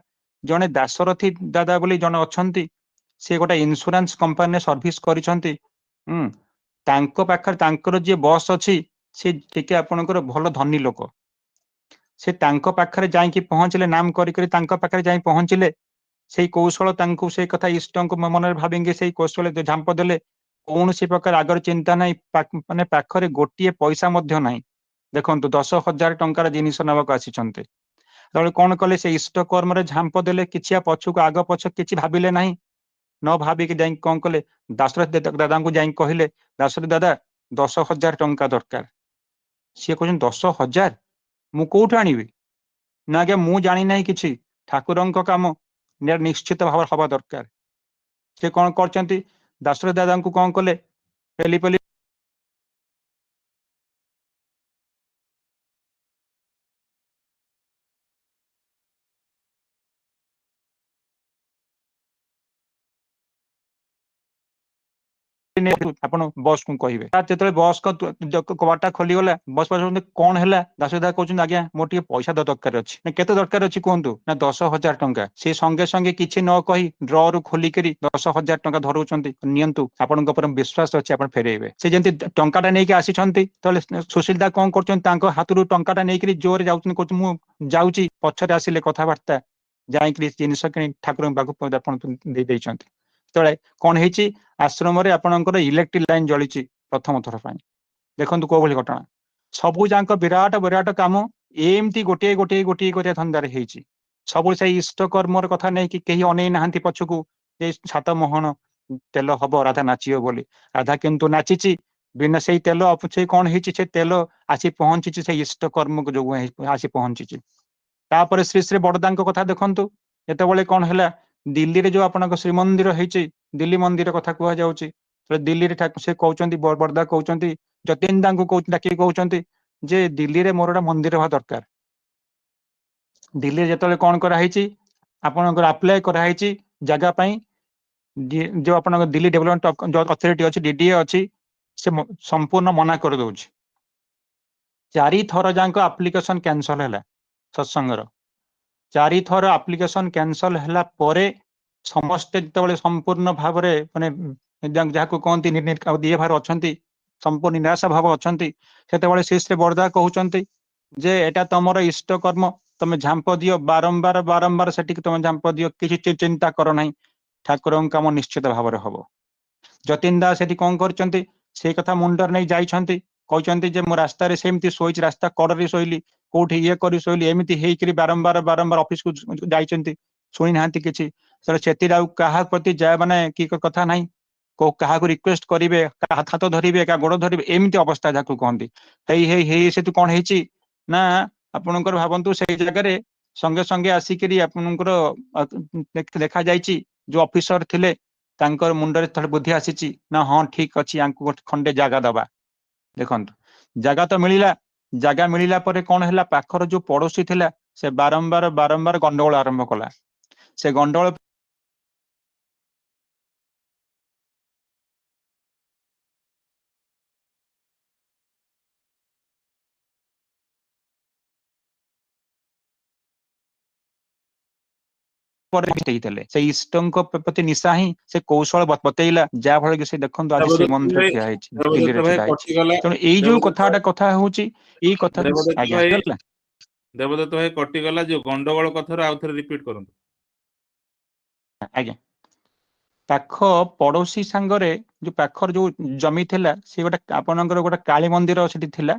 ଜଣେ ଦାଶରଥୀ ଦାଦା ବୋଲି ଜଣେ ଅଛନ୍ତି, ସେ ଗୋଟେ ଇନ୍ସୁରାନ୍ସ କମ୍ପାନୀରେ ସର୍ଭିସ କରିଛନ୍ତି। ତାଙ୍କ ପାଖରେ ତାଙ୍କର ଯିଏ ବସ୍ ଅଛି, ସେ ଟିକେ ଆପଣଙ୍କର ଭଲ ଧନୀ ଲୋକ। ସେ ତାଙ୍କ ପାଖରେ ଯାଇକି ପହଞ୍ଚିଲେ, ନାମ କରିକରି ତାଙ୍କ ପାଖରେ ଯାଇ ପହଞ୍ଚିଲେ। ସେଇ କୌଶଳ ତାଙ୍କୁ, ସେଇ କଥା ଇଷ୍ଟଙ୍କ ମନରେ ଭାବିକି ସେଇ କୌଶଳ ଝାମ୍ପ ଦେଲେ। କୌଣସି ପ୍ରକାର ଆଗର ଚିନ୍ତା ନାହିଁ, ମାନେ ପାଖରେ ଗୋଟିଏ ପଇସା ମଧ୍ୟ ନାହିଁ। ଦେଖନ୍ତୁ 10,000 ଟଙ୍କାର ଜିନିଷ ନେବାକୁ ଆସିଛନ୍ତି। ସେତେବେଳେ କଣ କଲେ, ସେ ଇଷ୍ଟ କର୍ମରେ ଝାମ୍ପ ଦେଲେ। କିଛି ପଛକୁ ଆଗ ପଛ କିଛି ଭାବିଲେ ନାହିଁ। ନ ଭାବିକି ଯାଇକି କଣ କଲେ, ଦାଶରଥୀ ଦାଦାଙ୍କୁ ଯାଇକି କହିଲେ, ଦାଶରଥୀ ଦାଦା 10,000 ଟଙ୍କା ଦରକାର। ସିଏ କହୁଛନ୍ତି 10,000 ମୁଁ କୋଉଠୁ ଆଣିବି? ନା ଆଜ୍ଞା ମୁଁ ଜାଣି ନାହିଁ କିଛି, ଠାକୁରଙ୍କ କାମ ନିଶ୍ଚିତ ଭାବରେ ହବା ଦରକାର। ସେ କଣ କରିଛନ୍ତି, ଦାଶରଥୀ ଦାଦାଙ୍କୁ କଣ କଲେ, ପେଲି ପେଲି ଆପଣ ବସ୍ କୁ କହିବେ ଯେତେବେଳେ ବସ୍ କବାଟଟା ଖୋଲିଗଲା ବସ୍ କଣ ହେଲା ଦାସଦାସ କହୁଛନ୍ତି ଆଜ୍ଞା ମୋର ଟିକେ ପଇସା ଦରକାର ଅଛି ନା କେତେ ଦରକାର ଅଛି କୁହନ୍ତୁ ନା 10,000 ଟଙ୍କା ସେ ସଙ୍ଗେ ସଙ୍ଗେ କିଛି ନ କହି ଡ୍ରରୁ ଖୋଲିକରି 10,000 ଟଙ୍କା ଧରଉଛନ୍ତି ନିଅନ୍ତୁ ଆପଣଙ୍କ ଉପରେ ବିଶ୍ୱାସ ଅଛି ଆପଣ ଫେରେଇବେ ସେ ଯେମିତି ଟଙ୍କାଟା ନେଇକି ଆସିଛନ୍ତି ତାହେଲେ ସୁଶୀଲ ଦା କଣ କରୁଛନ୍ତି ତାଙ୍କ ହାତରୁ ଟଙ୍କାଟା ନେଇକରି ଜୋରରେ ଯାଉଛନ୍ତି କହୁଛନ୍ତି ମୁଁ ଯାଉଛି ପଛରେ ଆସିଲେ କଥାବାର୍ତ୍ତା ଯାଇକରି ଜିନିଷ କିଣି ଠାକୁରଙ୍କ ପାଖକୁ ଆପଣ ଦେଇଛନ୍ତି ସେତେବେଳେ କଣ ହେଇଛି ଆଶ୍ରମରେ ଆପଣଙ୍କର ଇଲେକ୍ଟ୍ରିକ ଲାଇନ ଜଳିଛି ପ୍ରଥମ ଥର ପାଇଁ ଦେଖନ୍ତୁ କୋଉ ଭଳି ଘଟଣା ସବୁ ଯାକ ବିରାଟ ବିରାଟ କାମ ଏମିତି ଗୋଟିଏ ଧନ୍ଦାରେ ହେଇଛି ସବୁ ସେଇ ଇଷ୍ଟ କର୍ମର କଥା ନେଇକି କେହି ଅନେଇ ନାହାନ୍ତି ପଛକୁ ଯେ 7 ମୋହନ ତେଲ ହବ ରାଧା ନାଚିବ ବୋଲି ରାଧା କିନ୍ତୁ ନାଚିଛି ବିନା ସେଇ ତେଲ ସେ କଣ ହେଇଛି ସେ ତେଲ ଆସି ପହଞ୍ଚିଛି ସେଇ ଇଷ୍ଟ କର୍ମକୁ ଯୋଗୁଁ ଆସି ପହଞ୍ଚିଛି ତାପରେ ଶ୍ରୀ ଶ୍ରୀ ବଡଦାଙ୍କ କଥା ଦେଖନ୍ତୁ ଯେତେବେଳେ କଣ ହେଲା ଦିଲ୍ଲୀରେ ଯୋଉ ଆପଣଙ୍କ ଶ୍ରୀମନ୍ଦିର ହେଇଛି ଦିଲ୍ଲୀ ମନ୍ଦିର କଥା କୁହାଯାଉଛି ଦିଲ୍ଲୀରେ ସେ କହୁଛନ୍ତି ବରଦା କହୁଛନ୍ତି ଯତୀନ ଦାଙ୍କୁ ଡାକିକି କହୁଛନ୍ତି ଯେ ଦିଲ୍ଲୀରେ ମୋର ଗୋଟେ ମନ୍ଦିର ହବା ଦରକାର ଦିଲ୍ଲୀରେ ଯେତେବେଳେ କଣ କରାହେଇଛି ଆପଣଙ୍କର ଆପ୍ଲାଏ କରାହେଇଛି ଜାଗା ପାଇଁ ଯୋଉ ଆପଣଙ୍କ ଦିଲ୍ଲୀ ଡେଭଲପମେଣ୍ଟ ଅଥରିଟି ଅଛି ଡିଡିଏ ଅଛି ସେ ସମ୍ପୂର୍ଣ୍ଣ ମନା କରିଦଉଛି 4 ଥର ଯାଙ୍କ ଆପ୍ଲିକେସନ କ୍ୟାନସଲ ହେଲା ସତ୍ସଙ୍ଗର 4 ଥର ଆପ୍ଲିକେସନ କ୍ୟାନସଲ ହେଲା ପରେ ସମସ୍ତେ ଯେତେବେଳେ ସମ୍ପୂର୍ଣ୍ଣ ଭାବରେ ମାନେ ଯାହାକୁ କହନ୍ତି ଇଏ ଭାବରେ ଅଛନ୍ତି ସମ୍ପୂର୍ଣ୍ଣ ନିରାଶା ଭାବ ଅଛନ୍ତି ସେତେବେଳେ ଶ୍ରୀ ବରଦା କହୁଛନ୍ତି ଯେ ଏଟା ତମର ଇଷ୍ଟ କର୍ମ ତମେ ଝାମ୍ପ ଦିଅ ବାରମ୍ବାର ସେଠିକି ତମେ ଝାମ୍ପ ଦିଅ କିଛି ଚିନ୍ତା କର ନାହିଁ ଠାକୁରଙ୍କ କାମ ନିଶ୍ଚିତ ଭାବରେ ହବ ଯତୀନ ଦାସ ସେଠି କଣ କରିଛନ୍ତି ସେଇ କଥା ମୁଣ୍ଡରେ ନେଇ ଯାଇଛନ୍ତି କହିଛନ୍ତି ଯେ ମୁଁ ରାସ୍ତାରେ ସେମିତି ଶୋଇଛି ରାସ୍ତା କଡରେ ଶୋଇଲି କୋଉଠି ଇଏ କରି ଶୋଇଲି ଏମିତି ହେଇକରି ବାରମ୍ବାର ଅଫିସକୁ ଯାଇଛନ୍ତି ଶୁଣି ନାହାନ୍ତି କିଛି ସେଥିରେ ଆଉ କାହା ପ୍ରତି ଯାଏ ମାନେ କି କଥା ନାହିଁ କାହାକୁ ରିକ୍ୱେଷ୍ଟ କରିବେ କାହା ହାତ ଧରିବେ କାହା ଗୋଡ ଧରିବେ ଏମିତି ଅବସ୍ଥା ଯାହାକୁ କହନ୍ତି ହେଇ ସେଠୁ କଣ ହେଇଛି ନା ଆପଣଙ୍କର ଭାବନ୍ତୁ ସେଇ ଜାଗାରେ ସଙ୍ଗେ ସଙ୍ଗେ ଆସିକରି ଆପଣଙ୍କର ଦେଖାଯାଇଛି ଯୋଉ ଅଫିସର ଥିଲେ ତାଙ୍କର ମୁଣ୍ଡରେ ଥରେ ବୁଦ୍ଧି ଆସିଛି ନା ହଁ ଠିକ ଅଛି ୟାଙ୍କୁ ଗୋଟେ ଖଣ୍ଡେ ଜାଗା ଦବା ଦେଖନ୍ତୁ ଜାଗା ତ ମିଳିଲା ଜାଗା ମିଳିଲା ପରେ କଣ ହେଲା ପାଖର ଯୋଉ ପଡୋଶୀ ଥିଲା ସେ ବାରମ୍ବାର ଗଣ୍ଡଗୋଳ ଆରମ୍ଭ କଲା ସେ ଗଣ୍ଡଗୋଳ ହେଇଥିଲେ ସେଇ ଇଷ୍ଟଙ୍କ ପ୍ରତି ନିଶା ହିଁ ସେ କୌଶଳ ବତେଇଲା ଯାହା ଫଳରେ କି ସେ ଦେଖନ୍ତୁ ଆଜି ଦେବଦତ୍ତ ଶ୍ରୀମନ୍ଦିର ଭାଇ ଠିଆ ହେଇଛି ଦେବଦତ୍ତ ଦିଲ୍ଲୀରେ ଭାଇ ଛିଡା ହେଇଛି କଟିଗଲା ତେଣୁ ଏଇ ଯୋଉ ଦେବଦତ୍ତ ଭାଇ କଥା ହଉଛି ଏଇ କଥା ଦେବଦତ୍ତ ଆଜ୍ଞା ଭାଇ ହେଲା ଦେବଦତ୍ତ ଭାଇ କଟିଗଲା ଯୋଉ ଗଣ୍ଡଗୋଳ କଥାରୁ ଆଉ ଥରେ ରିପିଟ କରନ୍ତୁ ଆଜ୍ଞା ପାଖ ପଡୋଶୀ ସାଙ୍ଗରେ ଯୋଉ ପାଖର ଯୋଉ ଜମି ଥିଲା ସେ ଗୋଟେ ଆପଣଙ୍କର ଗୋଟେ କାଳୀ ମନ୍ଦିର ସେଠି ଥିଲା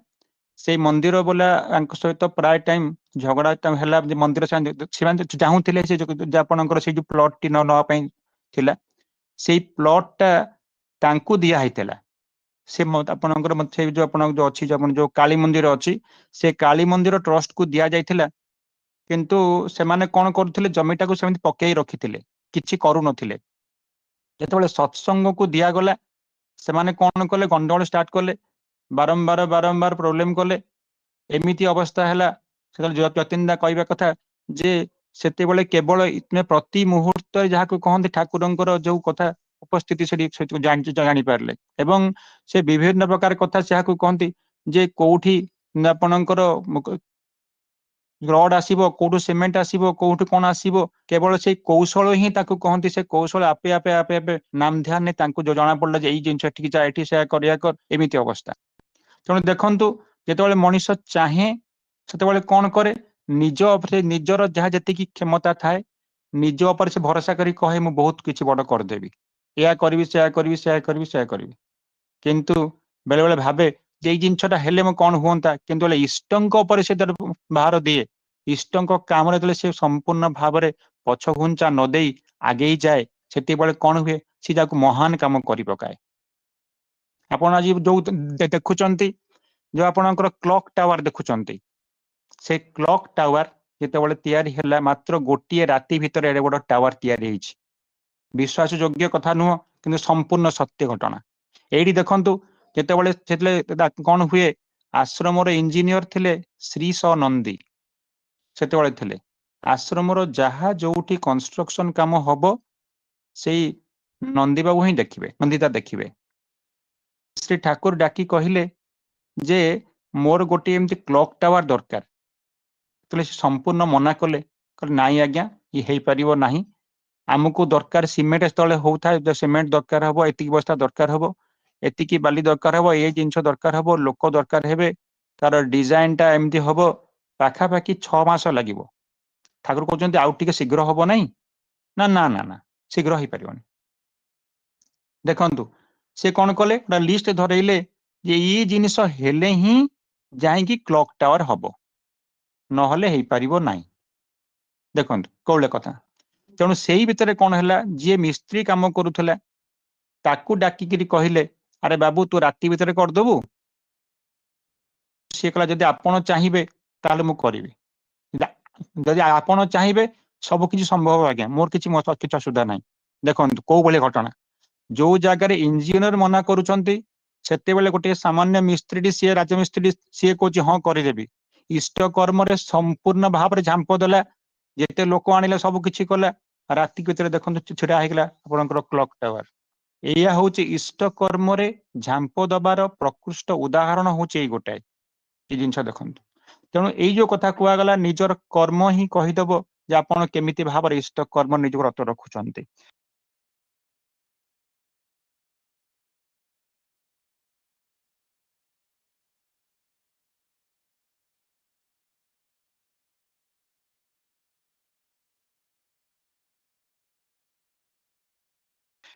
ସେଇ ମନ୍ଦିର ବୋଲା ତାଙ୍କ ସହିତ ପ୍ରାୟ ଟାଇମ ଝଗଡା ହେଲା ମନ୍ଦିର ସେମାନେ ଚାହୁଁଥିଲେ ସେ ଆପଣଙ୍କର ସେଇ ଯୋଉ ପ୍ଲଟ ଟି ନବା ପାଇଁ ଥିଲା ସେଇ ପ୍ଲଟ ଟା ତାଙ୍କୁ ଦିଆ ହେଇଥିଲା ସେ ଆପଣଙ୍କର ସେ ଯୋଉ ଆପଣଙ୍କ ଯୋଉ ଅଛି ଯୋଉ କାଳୀ ମନ୍ଦିର ଅଛି ସେ କାଳୀ ମନ୍ଦିର ଟ୍ରଷ୍ଟ କୁ ଦିଆଯାଇଥିଲା କିନ୍ତୁ ସେମାନେ କଣ କରୁଥିଲେ ଜମିଟାକୁ ସେମିତି ପକେଇ ରଖିଥିଲେ କିଛି କରୁନଥିଲେ ଯେତେବେଳେ ସତ୍ସଙ୍ଗକୁ ଦିଆଗଲା ସେମାନେ କଣ କଲେ ଗଣ୍ଡଗୋଳ ଷ୍ଟାର୍ଟ କଲେ ବାରମ୍ବାର ପ୍ରୋବ୍ଲେମ କଲେ ଏମିତି ଅବସ୍ଥା ହେଲା ସେତେବେଳେ ଯତୀନ ଦା କହିବା କଥା ଯେ ସେତେବେଳେ କେବଳ ପ୍ରତି ମୁହୂର୍ତ୍ତରେ ଯାହାକୁ କହନ୍ତି ଠାକୁରଙ୍କର ଯୋଉ କଥା ଉପସ୍ଥିତି ସେଠି ଜାଣିପାରିଲେ ଏବଂ ସେ ବିଭିନ୍ନ ପ୍ରକାର କଥା ଯାହାକୁ କହନ୍ତି ଯେ କୋଉଠି ଆପଣଙ୍କର ରଡ୍ ଆସିବ କୋଉଠୁ ସିମେଣ୍ଟ ଆସିବ କୋଉଠୁ କଣ ଆସିବ କେବଳ ସେଇ କୌଶଳ ହିଁ ତାକୁ କହନ୍ତି ସେ କୌଶଳ ଆପେ ନାମ ଧ୍ୟାନ ତାଙ୍କୁ ଯୋଉ ଜଣା ପଡିଲା ଯେ ଏଇ ଜିନିଷ ଏଠିକି ଯା ଏଠି ସେୟା କରିବା କର ଏମିତି ଅବସ୍ଥା ତେଣୁ ଦେଖନ୍ତୁ ଯେତେବେଳେ ମଣିଷ ଚାହେଁ ସେତେବେଳେ କଣ କରେ ନିଜ ଉପରେ ନିଜର ଯାହା ଯେତିକି କ୍ଷମତା ଥାଏ ନିଜ ଉପରେ ସେ ଭରସା କରି କହେ ମୁଁ ବହୁତ କିଛି ବଡ କରିଦେବି ଏହା କରିବି ସେୟା କରିବି କିନ୍ତୁ ବେଳେ ବେଳେ ଭାବେ ଯେ ଏଇ ଜିନିଷଟା ହେଲେ ମୁଁ କଣ ହୁଅନ୍ତା କିନ୍ତୁ ହେଲେ ଇଷ୍ଟଙ୍କ ଉପରେ ସେ ଭାର ଦିଏ ଇଷ୍ଟଙ୍କ କାମରେ ଯେତେବେଳେ ସେ ସମ୍ପୂର୍ଣ୍ଣ ଭାବରେ ପଛଘୁଞ୍ଚା ନ ଦେଇ ଆଗେଇ ଯାଏ ସେତେବେଳେ କଣ ହୁଏ ସେ ଯାହାକୁ ମହାନ କାମ କରି ପକାଏ ଆପଣ ଆଜି ଯୋଉ ଦେଖୁଛନ୍ତି ଯୋଉ ଆପଣଙ୍କର କ୍ଲକ୍ ଟାୱାର ଦେଖୁଛନ୍ତି ସେ କ୍ଲକ୍ ଟାୱାର ଯେତେବେଳେ ତିଆରି ହେଲା ମାତ୍ର ଗୋଟିଏ ରାତି ଭିତରେ ଏଡେ ବଡ ଟାୱାର ତିଆରି ହେଇଛି ବିଶ୍ୱାସ ଯୋଗ୍ୟ କଥା ନୁହଁ କିନ୍ତୁ ସମ୍ପୂର୍ଣ୍ଣ ସତ୍ୟ ଘଟଣା ଏଇଠି ଦେଖନ୍ତୁ ଯେତେବେଳେ କଣ ହୁଏ ଆଶ୍ରମର ଇଞ୍ଜିନିୟର ଥିଲେ ଶ୍ରୀ ସ ନନ୍ଦୀ ସେତେବେଳେ ଥିଲେ ଆଶ୍ରମର ଯାହା ଯୋଉଠି କନଷ୍ଟ୍ରକ୍ସନ କାମ ହବ ସେଇ ନନ୍ଦୀ ବାବୁ ହିଁ ଦେଖିବେ ନନ୍ଦିତା ଦେଖିବେ ଶ୍ରୀ ଠାକୁର ଡାକି କହିଲେ ଯେ ମୋର ଗୋଟିଏ ଏମିତି କ୍ଲକ୍ ଟାୱାର ଦରକାର। ତେଣୁ ସେ ସମ୍ପୂର୍ଣ୍ଣ ମନା କଲେ, କହିଲେ ନାଇଁ ଆଜ୍ଞା ଇଏ ହେଇପାରିବ ନାହିଁ, ଆମକୁ ଦରକାର ସିମେଣ୍ଟ ତଳେ ହଉଥାଏ, ସିମେଣ୍ଟ ଦରକାର ହବ, ଏତିକି ବସ୍ତା ଦରକାର ହବ, ଏତିକି ବାଲି ଦରକାର ହବ, ଏଇ ଜିନିଷ ଦରକାର ହବ, ଲୋକ ଦରକାର ହେବେ, ତାର ଡିଜାଇନ ଟା ଏମିତି ହବ, ପାଖାପାଖି 6 ମାସ ଲାଗିବ। ଠାକୁର କହୁଛନ୍ତି ଆଉ ଟିକେ ଶୀଘ୍ର ହବ ନାହିଁ? ନା ନା ନା ନା ଶୀଘ୍ର ହେଇପାରିବନି। ଦେଖନ୍ତୁ ସେ କଣ କଲେ, ଗୋଟେ ଲିଷ୍ଟ ଧରେଇଲେ ଯେ ଏଇ ଜିନିଷ ହେଲେ ହିଁ ଯାଇକି କ୍ଲକ୍ ଟାୱାର ହବ, ନହେଲେ ହେଇପାରିବ ନାହିଁ। ଦେଖନ୍ତୁ କଉଳେ କଥା। ତେଣୁ ସେଇ ଭିତରେ କଣ ହେଲା, ଯିଏ ମିସ୍ତ୍ରୀ କାମ କରୁଥିଲା ତାକୁ ଡାକିକିରି କହିଲେ ଆରେ ବାବୁ ତୁ ରାତି ଭିତରେ କରିଦବୁ? ସିଏ କହିଲା ଯଦି ଆପଣ ଚାହିଁବେ ତାହେଲେ ମୁଁ କରିବି, ଯଦି ଆପଣ ଚାହିଁବେ ସବୁ କିଛି ସମ୍ଭବ ଆଜ୍ଞା, ମୋର କିଛି ଅସୁବିଧା ନାହିଁ। ଦେଖନ୍ତୁ କୋଉ ଭଳି ଘଟଣା, ଯୋଉ ଜାଗାରେ ଇଞ୍ଜିନିୟର ମନା କରୁଛନ୍ତି ସେତେବେଳେ ଗୋଟିଏ ସାମାନ୍ୟ ମିସ୍ତ୍ରୀଟି, ସିଏ ରାଜମିସ୍ତ୍ରୀ, ସିଏ କହୁଛି ହଁ କରିଦେବି। ଇଷ୍ଟ କର୍ମରେ ସମ୍ପୂର୍ଣ୍ଣ ଭାବରେ ଝାମ୍ପ ଦେଲା, ଯେତେ ଲୋକ ଆଣିଲେ ସବୁ କିଛି କଲା, ରାତି ଭିତରେ ଦେଖନ୍ତୁ ଛିଡା ହେଇଗଲା ଆପଣଙ୍କର କ୍ଲକ୍ ଟାୱାର। ଏଇଆ ହଉଛି ଇଷ୍ଟ କର୍ମରେ ଝାମ୍ପ ଦବାର ପ୍ରକୃଷ୍ଟ ଉଦାହରଣ ହଉଛି ଏଇ ଗୋଟାଏ ଏଇ ଜିନିଷ ଦେଖନ୍ତୁ। ତେଣୁ ଏଇ ଯୋଉ କଥା କୁହାଗଲା ନିଜର କର୍ମ ହିଁ କହିଦବ ଯେ ଆପଣ କେମିତି ଭାବରେ ଇଷ୍ଟ କର୍ମ ନିଜକୁ ରତ ରଖୁଛନ୍ତି।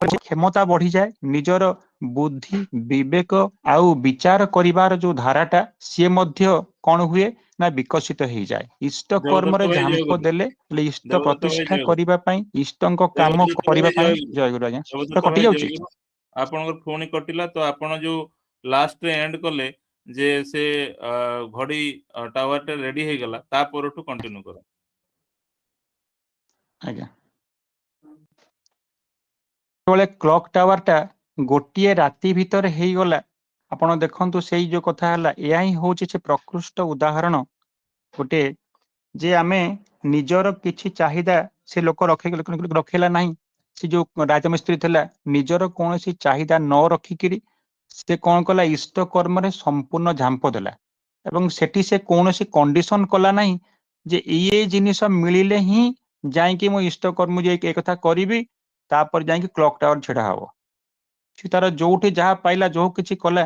କ୍ଷମତା ବଢିଯାଏ, ନିଜର ବୁଦ୍ଧି ବିବେକ ଆଉ ବିଚାର କରିବାର ଯୋଉ ଧାରାଟା ସିଏ ମଧ୍ୟ କଣ ହୁଏ ନା ବିକଶିତ ହେଇଯାଏ। ଇଷ୍ଟ ଦେବଦତ୍ତ କର୍ମରେ ଭାଇ ଝାମ୍ପ ଜୟଗୁରୁ। ଦେଲେ ଇଷ୍ଟ ଦେବଦତ୍ତ ଭାଇ ପ୍ରତିଷ୍ଠା ଜୟଗୁରୁ। କରିବା ପାଇଁ, ଇଷ୍ଟଙ୍କ କାମ ଦେବଦତ୍ତ କରିବା ଭାଇ ପାଇଁ। ଜୟଗୁରୁ। ଜୟଗୁରୁ ଆଜ୍ଞା, ଦେବଦତ୍ତ କଟି ଭାଇ ଯାଉଛି। ଜୟଗୁରୁ। ଆପଣଙ୍କର ପୁଣି କଟିଲା ତ, ଆପଣ ଯୋଉ ଲାଷ୍ଟରେ ଏଣ୍ଡ କଲେ ଯେ ସେ ଘଡି ଟାୱାର ଟା ରେଡି ହେଇଗଲା, ତା ପରଠୁ କଣ୍ଟିନ୍ୟୁ କର। ଆଜ୍ଞା, ଯେତେବେଳେ କ୍ଲକ୍ ଟାୱାର ଟା ଗୋଟିଏ ରାତି ଭିତରେ ହେଇଗଲା, ଆପଣ ଦେଖନ୍ତୁ ସେଇ ଯୋଉ କଥା ହେଲା, ଏହା ହିଁ ହଉଛି ସେ ପ୍ରକୃଷ୍ଟ ଉଦାହରଣ ଗୋଟେ, ଯେ ଆମେ ନିଜର କିଛି ଚାହିଦା ସେ ଲୋକ ରଖେଇଲା ନାହିଁ। ସେ ଯୋଉ ରାଜମିସ୍ତ୍ରୀ ଥିଲା ନିଜର କୌଣସି ଚାହିଦା ନ ରଖିକିରି ସେ କଣ କଲା, ଇଷ୍ଟ କର୍ମରେ ସମ୍ପୂର୍ଣ୍ଣ ଝାମ୍ପ ଦେଲା ଏବଂ ସେଠି ସେ କୌଣସି କଣ୍ଡିସନ କଲା ନାହିଁ ଯେ ଏଇ ଜିନିଷ ମିଳିଲେ ହିଁ ଯାଇକି ମୁଁ ଇଷ୍ଟ କର୍ମ ଯାଇକି ଏ କଥା କରିବି, ତାପରେ ଯାଇକି କ୍ଲକ୍ ଟାୱାର ଛିଡା ହବ। ସେ ତାର ଯୋଉଠି ଯାହା ପାଇଲା ଯୋଉ କିଛି କଲା,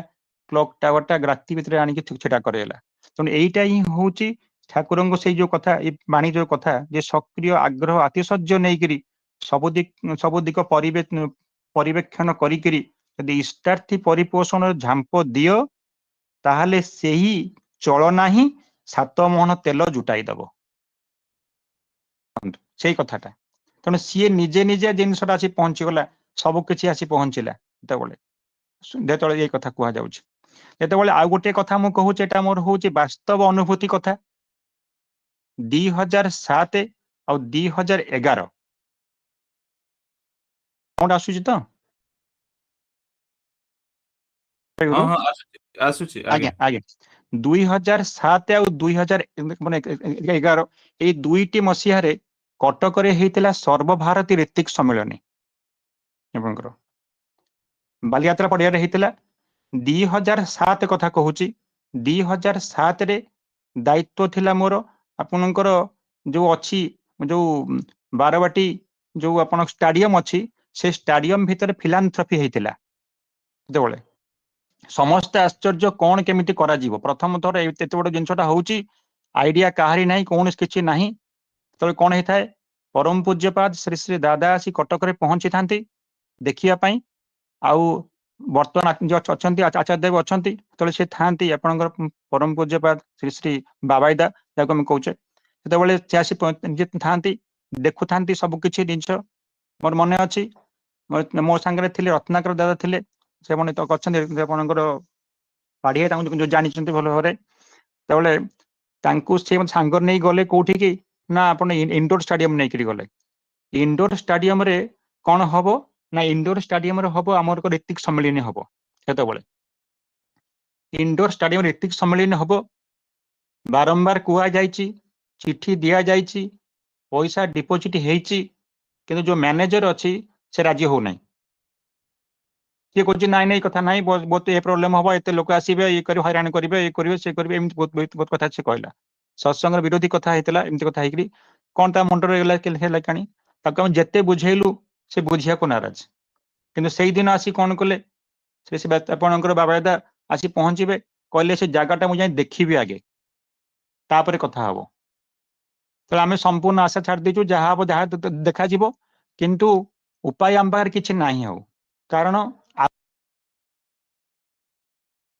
କ୍ଲକ୍ ଟାୱାର ଟା ରାତି ଭିତରେ ଆଣିକି ଛିଡା କରେଇଲା। ତେଣୁ ଏଇଟା ହିଁ ହଉଛି ଠାକୁରଙ୍କ ସେଇ ଯୋଉ କଥା, ଏଇ ବାଣୀ ଯୋଉ କଥା, ଯେ ସକ୍ରିୟ ଆଗ୍ରହ ଆତିଶଯ୍ୟ ନେଇକିରି ସବୁ ଦିଗ ପରିବେକ୍ଷଣ କରିକିରି ଯଦି ଇଷ୍ଟାର୍ଥୀ ପରିପୋଷଣର ଝାମ୍ପ ଦିଅ, ତାହେଲେ ସେହି ଚଳନା ହିଁ 7 ମୋହନ ତେଲ ଜୁଟାଇ ଦବ। ସେଇ କଥାଟା। ତେଣୁ ସିଏ ନିଜେ ନିଜେ ଜିନିଷଟା ଆସି ପହଞ୍ଚିଗଲା, ସବୁ କିଛି ଆସି ପହଞ୍ଚିଲା। ଯେତେବେଳେ ଏଇ କଥା କୁହାଯାଉଛି, ଯେତେବେଳେ ଆଉ ଗୋଟେ କଥା ମୁଁ କହୁଛି, ଏଟା ମୋର ହଉଛି ବାସ୍ତବ ଅନୁଭୂତି କଥା। 2007 ଆଉ 2011 ଆସୁଛି ତ? ହଁ ହଁ ଆସୁଛି ଆସୁଛି ଆଜ୍ଞା ଆଜ୍ଞା। ଆଜ୍ଞା, 2007 ଆଉ 2011 ଏଇ ଦୁଇଟି ମସିହାରେ କଟକରେ ହେଇଥିଲା ସର୍ବଭାରତୀ ଋତିକ ସମ୍ମିଳନୀ। ଆପଣଙ୍କର ବାଲିଯାତ୍ରା ପଡ଼ିଆରେ ହେଇଥିଲା। 2007 କଥା କହୁଛି। 2007ରେ ଦାୟିତ୍ୱ ଥିଲା ମୋର, ଆପଣଙ୍କର ଯୋଉ ଅଛି ଯୋଉ ବାରବାଟୀ ଯୋଉ ଆପଣ ଷ୍ଟାଡିୟମ ଅଛି, ସେ ଷ୍ଟାଡିୟମ ଭିତରେ ଫିଲାନ୍ଥ୍ରପି ହେଇଥିଲା। ସେତେବେଳେ ସମସ୍ତେ ଆଶ୍ଚର୍ଯ୍ୟ, କଣ କେମିତି କରାଯିବ, ପ୍ରଥମ ଥର ଏତେ ବଡ ଜିନିଷଟା ହଉଛି, ଆଇଡିଆ କାହାରି ନାହିଁ, କୌଣସି କିଛି ନାହିଁ। ସେତେବେଳେ କଣ ହେଇଥାଏ, ପରମ ପୂଜ୍ୟପାଦ ଶ୍ରୀ ଶ୍ରୀ ଦାଦା ଆସି କଟକରେ ପହଞ୍ଚିଥାନ୍ତି ଦେଖିବା ପାଇଁ। ଆଉ ବର୍ତ୍ତମାନ ଯୋଉ ଅଛନ୍ତି ଆଚାର୍ଯ୍ୟ ଦେବ ଅଛନ୍ତି, ସେତେବେଳେ ସେ ଥାଆନ୍ତି ଆପଣଙ୍କର ପରମ ପୂଜ୍ୟପାଦ ଶ୍ରୀ ଶ୍ରୀ ବାବାଇଦା, ଯାହାକୁ ଆମେ କହୁଛେ। ସେତେବେଳେ ସେ ଆସି ଥାଆନ୍ତି, ଦେଖୁଥାନ୍ତି ସବୁ କିଛି ଜିନିଷ। ମୋର ମନେ ଅଛି ମୋ ସାଙ୍ଗରେ ଥିଲେ ରତ୍ନାକର ଦାଦା ଥିଲେ, ସେମାନେ ତ ଅଛନ୍ତି ଆପଣଙ୍କର ପାଢିଆ, ତାଙ୍କୁ ଯୋଉ ଜାଣିଛନ୍ତି ଭଲ ଭାବରେ। ସେତେବେଳେ ତାଙ୍କୁ ସେ ସାଙ୍ଗରେ ନେଇ ଗଲେ କୋଉଠିକି ନା, ଆପଣ ଇଣ୍ଡୋର ଷ୍ଟାଡିୟମ ନେଇକରି ଗଲେ। ଇଣ୍ଡୋର ଷ୍ଟାଡିୟମରେ କଣ ହବ ନା, ଇଣ୍ଡୋର ଷ୍ଟାଡିୟମରେ ହବ ଆମର ଋତିକ ସମ୍ମିଳନୀ ହବ। ସେତେବେଳେ ଇଣ୍ଡୋର ଷ୍ଟାଡିୟମ ଋତିକ ସମ୍ମିଳନୀ ହବ। ବାରମ୍ବାର କୁହାଯାଇଛି, ଚିଠି ଦିଆଯାଇଛି, ପଇସା ଡିପୋଜିଟ ହେଇଛି, କିନ୍ତୁ ଯୋଉ ମ୍ୟାନେଜର ଅଛି ସେ ରାଜି ହଉନାହିଁ। କିଏ କହୁଛି ନାଇଁ ନାଇଁ କଥା ନାଇଁ, ବହୁତ ଏ ପ୍ରୋବ୍ଲେମ ହବ, ଏତେ ଲୋକ ଆସିବେ, ଇଏ କରିବେ, ହଇରାଣ କରିବେ, ଇଏ କରିବେ, ସେ କରିବେ, ଏମିତି ବହୁତ ବହୁତ ବହୁତ କଥା ସେ କହିଲା। ସତ୍ସଙ୍ଗର ବିରୋଧୀ କଥା ହେଇଥିଲା, ଏମିତି କଥା ହେଇକିରି କଣ ତା ମୁଣ୍ଡରେ ହେଲା କାଣି, ତାକୁ ଆମେ ଯେତେ ବୁଝେଇଲୁ ସେ ବୁଝିବାକୁ ନାରାଜ। କିନ୍ତୁ ସେଇଦିନ ଆସି କଣ କଲେ, ସେ ଆପଣଙ୍କର ବାବା ଦାଦା ଆସି ପହଞ୍ଚିବେ, କହିଲେ ସେ ଜାଗାଟା ମୁଁ ଯାଇ ଦେଖିବି ଆଗେ, ତାପରେ କଥା ହବ। ତ ଆମେ ସମ୍ପୂର୍ଣ୍ଣ ଆଶା ଛାଡି ଦେଇଛୁ, ଯାହା ହବ ଯାହା ଦେଖାଯିବ, କିନ୍ତୁ ଉପାୟ ଆମ ପାଖରେ କିଛି ନାହିଁ ଆଉ। କାରଣ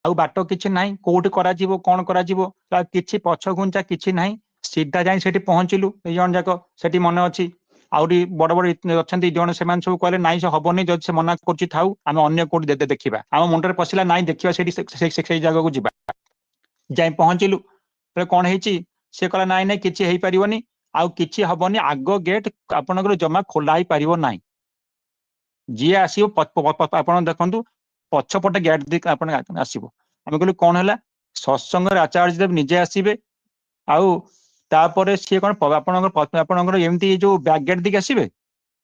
ଆଉ ବାଟ କିଛି ନାହିଁ, କୋଉଠି କରାଯିବ, କଣ କରାଯିବ, ତା କିଛି ପଛ ଘୁଞ୍ଚା କିଛି ନାହିଁ। ସିଧା ଯାଇ ସେଠି ପହଞ୍ଚିଲୁ, ଏଇ ଜଣ ଯାକ ସେଠି ମନେ ଅଛି। ଆହୁରି ବଡ ବଡ ଅଛନ୍ତି ଜଣେ, ସେମାନେ ସବୁ କହିଲେ ନାଇଁ ସେ ହବନି, ଯଦି ସେ ମନା କରୁଛି ଥାଉ, ଆମେ ଅନ୍ୟ କୋଉଠି ଦେଖିବା। ଆମ ମୁଣ୍ଡରେ ପଶିଲା ନାଇଁ ଦେଖିବା ସେଠି ସେଇ ଜାଗାକୁ ଯିବା। ଯାଇ ପହଞ୍ଚିଲୁ, କଣ ହେଇଛି, ସେ କହିଲା ନାଇଁ ନାଇଁ କିଛି ହେଇପାରିବନି, ଆଉ କିଛି ହବନି, ଆଗ ଗେଟ୍ ଆପଣଙ୍କର ଜମା ଖୋଲା ହେଇପାରିବ ନାହିଁ। ଯିଏ ଆସିବ ଆପଣ ଦେଖନ୍ତୁ ପଛପଟେ ଗେଟ୍ ଦେଇକି ଆପଣ ଆସିବ। ଆମେ କହିଲୁ କଣ ହେଲା, ସତ୍ସଙ୍ଗରେ ଆଚାର୍ଯ୍ୟ ଦେବ ନିଜେ ଆସିବେ, ଆଉ ତାପରେ ସିଏ କଣ ଆପଣଙ୍କର ଏମିତି ଯୋଉ ବ୍ୟାକ୍ ଗେଟ୍ ଦେଇକି ଆସିବେ,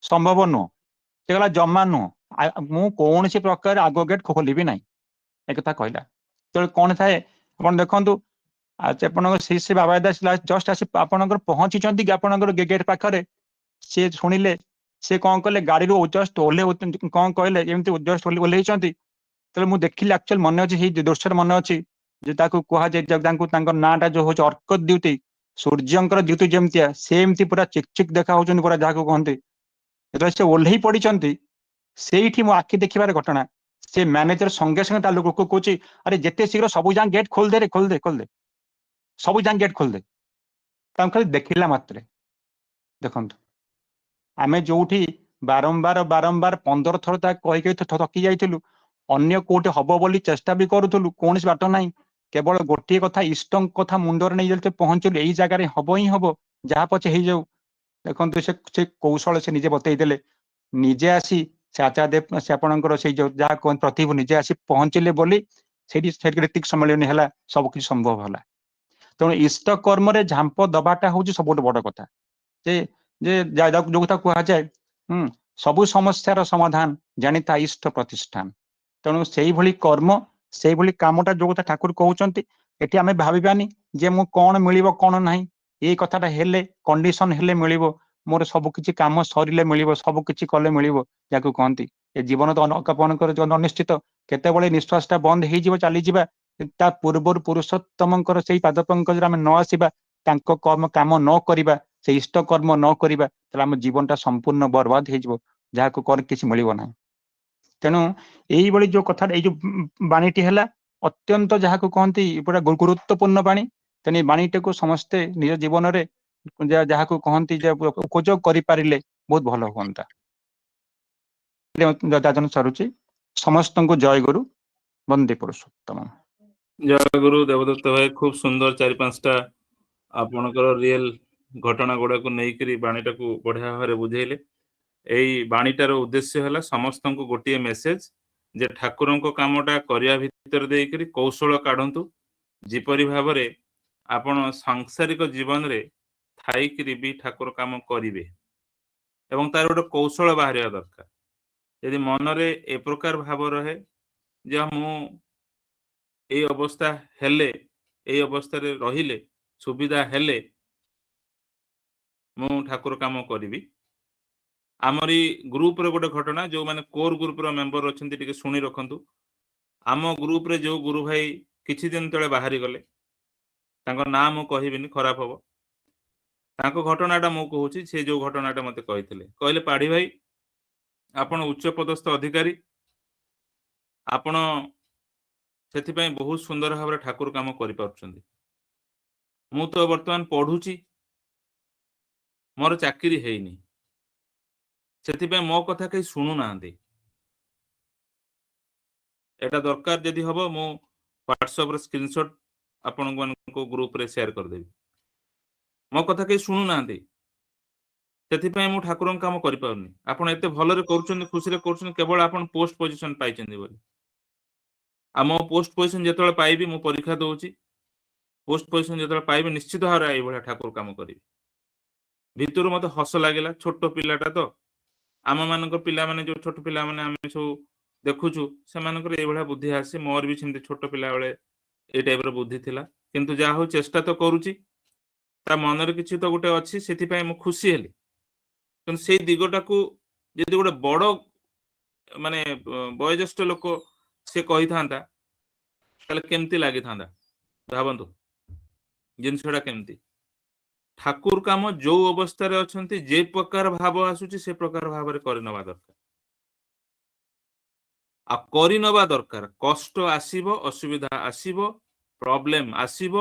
ସମ୍ଭବ ନୁହଁ। ସେ କହିଲା ଜମା ନୁହଁ, ମୁଁ କୌଣସି ପ୍ରକାର ଆଗ ଗେଟ୍ ଖୋଲିବି ନାହିଁ, ଏକଥା କହିଲା। ତେଣୁ କଣ ଥାଏ ଆପଣ ଦେଖନ୍ତୁ, ଆପଣଙ୍କର ସେ ବାବା ଦାଦା ଜଷ୍ଟ ଆସି ଆପଣଙ୍କର ପହଞ୍ଚିଛନ୍ତି କି ଆପଣଙ୍କର ଗେଟ୍ ପାଖରେ, ସେ ଶୁଣିଲେ, ସେ କଣ କଲେ, ଗାଡିରୁ ଜଷ୍ଟ କଣ କହିଲେ, ଏମିତି ଜଷ୍ଟ ଓହ୍ଲେଇଛନ୍ତି। ତେଣୁ ମୁଁ ଦେଖିଲି, ଆକ୍ଚୁଆଲି ମନେ ଅଛି, ସେଇ ଦୃଶ୍ୟରେ ମନେ ଅଛି, ଯେ ତାକୁ କୁହାଯାଏ, ତାଙ୍କ ନାଁଟା ଯୋଉ ହଉଛି ଅର୍କ ଦ୍ୟୁତି, ସୂର୍ଯ୍ୟଙ୍କର ଦ୍ୟୁତି ଯେମିତିଆ, ସେମିତି ପୁରା ଚିକ୍ ଚିକ୍ ଦେଖା ହଉଛନ୍ତି ପୁରା, ଯାହାକୁ କହନ୍ତି। ଯେତେବେଳେ ସେ ଓହ୍ଲେଇ ପଡିଛନ୍ତି, ସେଇଠି ମୋ ଆଖି ଦେଖିବାର ଘଟଣା, ସେ ମ୍ୟାନେଜର ସଙ୍ଗେ ସଙ୍ଗେ ତା ଲୋକକୁ କହୁଛି, ଆରେ ଯେତେ ଶୀଘ୍ର ସବୁ ଯାକ ଗେଟ୍ ଖୋଲିଦେ, ଖୋଲିଦେ, ସବୁ ଯାକ ଗେଟ୍ ଖୋଲିଦେ। ତାଙ୍କୁ ଖାଲି ଦେଖିଲା ମାତ୍ରେ, ଦେଖନ୍ତୁ ଆମେ ଯୋଉଠି ବାରମ୍ବାର 15 ଥର ତାକୁ କହିକି ଥକି ଯାଇଥିଲୁ, ଅନ୍ୟ କୋଉଠି ହବ ବୋଲି ଚେଷ୍ଟା ବି କରୁଥିଲୁ, କୌଣସି ବାଟ ନାହିଁ। କେବଳ ଗୋଟିଏ କଥା, ଇଷ୍ଟଙ୍କ କଥା ମୁଣ୍ଡରେ ନେଇ ଯେତେ ପହଞ୍ଚିଲୁ, ଏଇ ଜାଗାରେ ହବ ହିଁ ହବ, ଯାହା ପଛେ ହେଇଯାଉ। ଦେଖନ୍ତୁ ସେ କୌଶଳ ସେ ନିଜେ ବତେଇ ଦେଲେ, ନିଜେ ଆସି ସେ ଆଚାର୍ଯ୍ୟ ଦେବ, ସେ ଆପଣଙ୍କର ସେଇ ଯୋଉ ଯାହା କୁହନ୍ତି ପ୍ରତିଭୁ, ନିଜେ ଆସି ପହଞ୍ଚିଲେ ବୋଲି ସେଠି ରୀତିକ ସମ୍ମିଳନୀ ହେଲା, ସବୁ କିଛି ସମ୍ଭବ ହେଲା। ତେଣୁ ଇଷ୍ଟ କର୍ମରେ ଝାମ୍ପ ଦବାଟା ହଉଛି ସବୁଠୁ ବଡ କଥା। ଯେ ଯୋଉ କଥା କୁହାଯାଏ, ସବୁ ସମସ୍ୟାର ସମାଧାନ ଜାଣିତା ଇଷ୍ଟ ପ୍ରତିଷ୍ଠାନ। ତେଣୁ ସେଇଭଳି କର୍ମ, ସେଇଭଳି କାମଟା ଯୋଉ କଥା ଠାକୁର କହୁଛନ୍ତି, ଏଠି ଆମେ ଭାବିବାନି ଯେ ମୁଁ କଣ ମିଳିବ କଣ ନାହିଁ, ଏଇ କଥାଟା ହେଲେ, କଣ୍ଡିସନ ହେଲେ ମିଳିବ, ମୋର ସବୁ କିଛି କାମ ସରିଲେ ମିଳିବ, ସବୁ କିଛି କଲେ ମିଳିବ, ଯାହାକୁ କହନ୍ତି ଏ ଜୀବନ ତ ଆପଣଙ୍କର ଅନିଶ୍ଚିତ, କେତେବେଳେ ନିଶ୍ୱାସ ଟା ବନ୍ଦ ହେଇଯିବ, ଚାଲିଯିବା। ତା ପୂର୍ବରୁ ପୁରୁଷୋତ୍ତମଙ୍କର ସେଇ ପାଦ ପଙ୍କଜରେ ଆମେ ନ ଆସିବା, ତାଙ୍କ କାମ ନ କରିବା, ସେ ଇଷ୍ଟ କର୍ମ ନ କରିବା, ତାହେଲେ ଆମ ଜୀବନଟା ସମ୍ପୂର୍ଣ୍ଣ ବର୍ବାଦ ହେଇଯିବ, ଯାହାକୁ କଣ କିଛି ମିଳିବ ନାହିଁ। ତେଣୁ ଏଇଭଳି ଯୋଉ କଥା, ଏଇ ଯୋଉ ବାଣୀଟି ହେଲା, ଅତ୍ୟନ୍ତ ଯାହାକୁ କହନ୍ତି ପୁରା ଗୁରୁତ୍ୱପୂର୍ଣ୍ଣ ବାଣୀ। ତେଣୁ ଏଇ ବାଣୀଟିକୁ ସମସ୍ତେ ନିଜ ଜୀବନରେ ଯାହାକୁ କହନ୍ତି ଯେ ଉପଯୋଗ କରିପାରିଲେ ବହୁତ ଭଲ ହୁଅନ୍ତା। ଯଥାଜନ ସରୁଛି, ସମସ୍ତଙ୍କୁ ଜୟ ଗୁରୁ, ବନ୍ଦେ ପୁରୁଷୋତ୍ତମ। ଜୟ ଗୁରୁ ଦେବଦତ୍ତ ଭାଇ, ଖୁବ ସୁନ୍ଦର 4-5ଟା ଆପଣଙ୍କର ରିଏଲ ଘଟଣା ଗୁଡାକୁ ନେଇକରି ବାଣୀଟାକୁ ବଢିଆ ଭାବରେ ବୁଝେଇଲେ। ଏଇ ବାଣୀଟାର ଉଦ୍ଦେଶ୍ୟ ହେଲା ସମସ୍ତଙ୍କୁ ଗୋଟିଏ ମେସେଜ, ଯେ ଠାକୁରଙ୍କ କାମଟା କରିବା ଭିତରେ ଦେଇକରି କୌଶଳ କାଢନ୍ତୁ, ଯେପରି ଭାବରେ ଆପଣ ସାଂସାରିକ ଜୀବନରେ ଥାଇକିରି ବି ଠାକୁର କାମ କରିବେ, ଏବଂ ତାର ଗୋଟେ କୌଶଳ ବାହାରିବା ଦରକାର। ଯଦି ମନରେ ଏ ପ୍ରକାର ଭାବ ରହେ ଯେ ମୁଁ ଏଇ ଅବସ୍ଥା ହେଲେ, ଏଇ ଅବସ୍ଥାରେ ରହିଲେ, ସୁବିଧା ହେଲେ ମୁଁ ଠାକୁର କାମ କରିବି। ଆମରି ଗ୍ରୁପରେ ଗୋଟେ ଘଟଣା, ଯୋଉମାନେ କୋର ଗ୍ରୁପର ମେମ୍ବର ଅଛନ୍ତି ଟିକେ ଶୁଣି ରଖନ୍ତୁ। ଆମ ଗ୍ରୁପରେ ଯୋଉ ଗୁରୁ ଭାଇ କିଛି ଦିନ ତଳେ ବାହାରି ଗଲେ, ତାଙ୍କ ନାଁ ମୁଁ କହିବିନି, ଖରାପ ହବ। ତାଙ୍କ ଘଟଣାଟା ମୁଁ କହୁଛି, ସେ ଯୋଉ ଘଟଣାଟା ମତେ କହିଥିଲେ, କହିଲେ ପାଢୀ ଭାଇ, ଆପଣ ଉଚ୍ଚ ପଦସ୍ଥ ଅଧିକାରୀ, ଆପଣ ସେଥିପାଇଁ ବହୁତ ସୁନ୍ଦର ଭାବରେ ଠାକୁର କାମ କରିପାରୁଛନ୍ତି। ମୁଁ ତ ବର୍ତ୍ତମାନ ପଢୁଛି, ମୋର ଚାକିରି ହେଇନି, ସେଥିପାଇଁ ମୋ କଥା କେହି ଶୁଣୁନାହାନ୍ତି। ଏଟା ଦରକାର, ଯଦି ହବ ମୁଁ ହ୍ୱାଟ୍ସଆପରେ ସ୍କ୍ରିନଶଟ ଆପଣଙ୍କ ଗ୍ରୁପରେ ସେୟାର କରିଦେବି। ମୋ କଥା କେହି ଶୁଣୁନାହାନ୍ତି, ସେଥିପାଇଁ ମୁଁ ଠାକୁରଙ୍କ କାମ କରିପାରୁନି। ଆପଣ ଏତେ ଭଲରେ କରୁଛନ୍ତି, ଖୁସିରେ କରୁଛନ୍ତି, କେବଳ ଆପଣ ପୋଷ୍ଟ ପୋଜିସନ ପାଇଛନ୍ତି ବୋଲି। ଆଉ ମୋ ପୋଷ୍ଟ ପୋଜିସନ ଯେତେବେଳେ ପାଇବି, ମୁଁ ପରୀକ୍ଷା ଦଉଛି, ପୋଷ୍ଟ ପୋଜିସନ ଯେତେବେଳେ ପାଇବି, ନିଶ୍ଚିତ ଭାବରେ ଏଇଭଳିଆ ଠାକୁର କାମ କରିବି। ଭିତରୁ ମତେ ହସ ଲାଗିଲା, ଛୋଟ ପିଲାଟା ତ, ଆମ ମାନଙ୍କ ପିଲାମାନେ, ଯୋଉ ଛୋଟ ପିଲାମାନେ ଆମେ ସବୁ ଦେଖୁଛୁ ସେମାନଙ୍କର ଏଇଭଳିଆ ବୁଦ୍ଧି ଆସେ। ମୋର ବି ସେମିତି ଛୋଟ ପିଲା ବେଳେ ଏଇ ଟାଇପର ବୁଦ୍ଧି ଥିଲା, କିନ୍ତୁ ଯାହା ହଉ ଚେଷ୍ଟା ତ କରୁଛି। ତା ମନରେ କିଛି ତ ଗୋଟେ ଅଛି, ସେଥିପାଇଁ ମୁଁ ଖୁସି ହେଲି। କିନ୍ତୁ ସେଇ ଦିଗଟାକୁ ଯଦି ଗୋଟେ ବଡ ମାନେ ବয়োଜ୍ୟେଷ୍ଠ ଲୋକ ସେ କହିଥାନ୍ତା, ତାହେଲେ କେମିତି ଲାଗିଥାନ୍ତା ଭାବନ୍ତୁ ଜିନିଷଟା କେମିତି। ଠାକୁର କାମ ଯୋଉ ଅବସ୍ଥାରେ ଅଛନ୍ତି, ଯେ ପ୍ରକାର ଭାବ ଆସୁଛି ସେ ପ୍ରକାର ଭାବରେ କରିନେବା ଦରକାର। ଆଉ କରିନେବା ଦରକାର। କଷ୍ଟ ଆସିବ, ଅସୁବିଧା ଆସିବ, ପ୍ରୋବ୍ଲେମ ଆସିବ।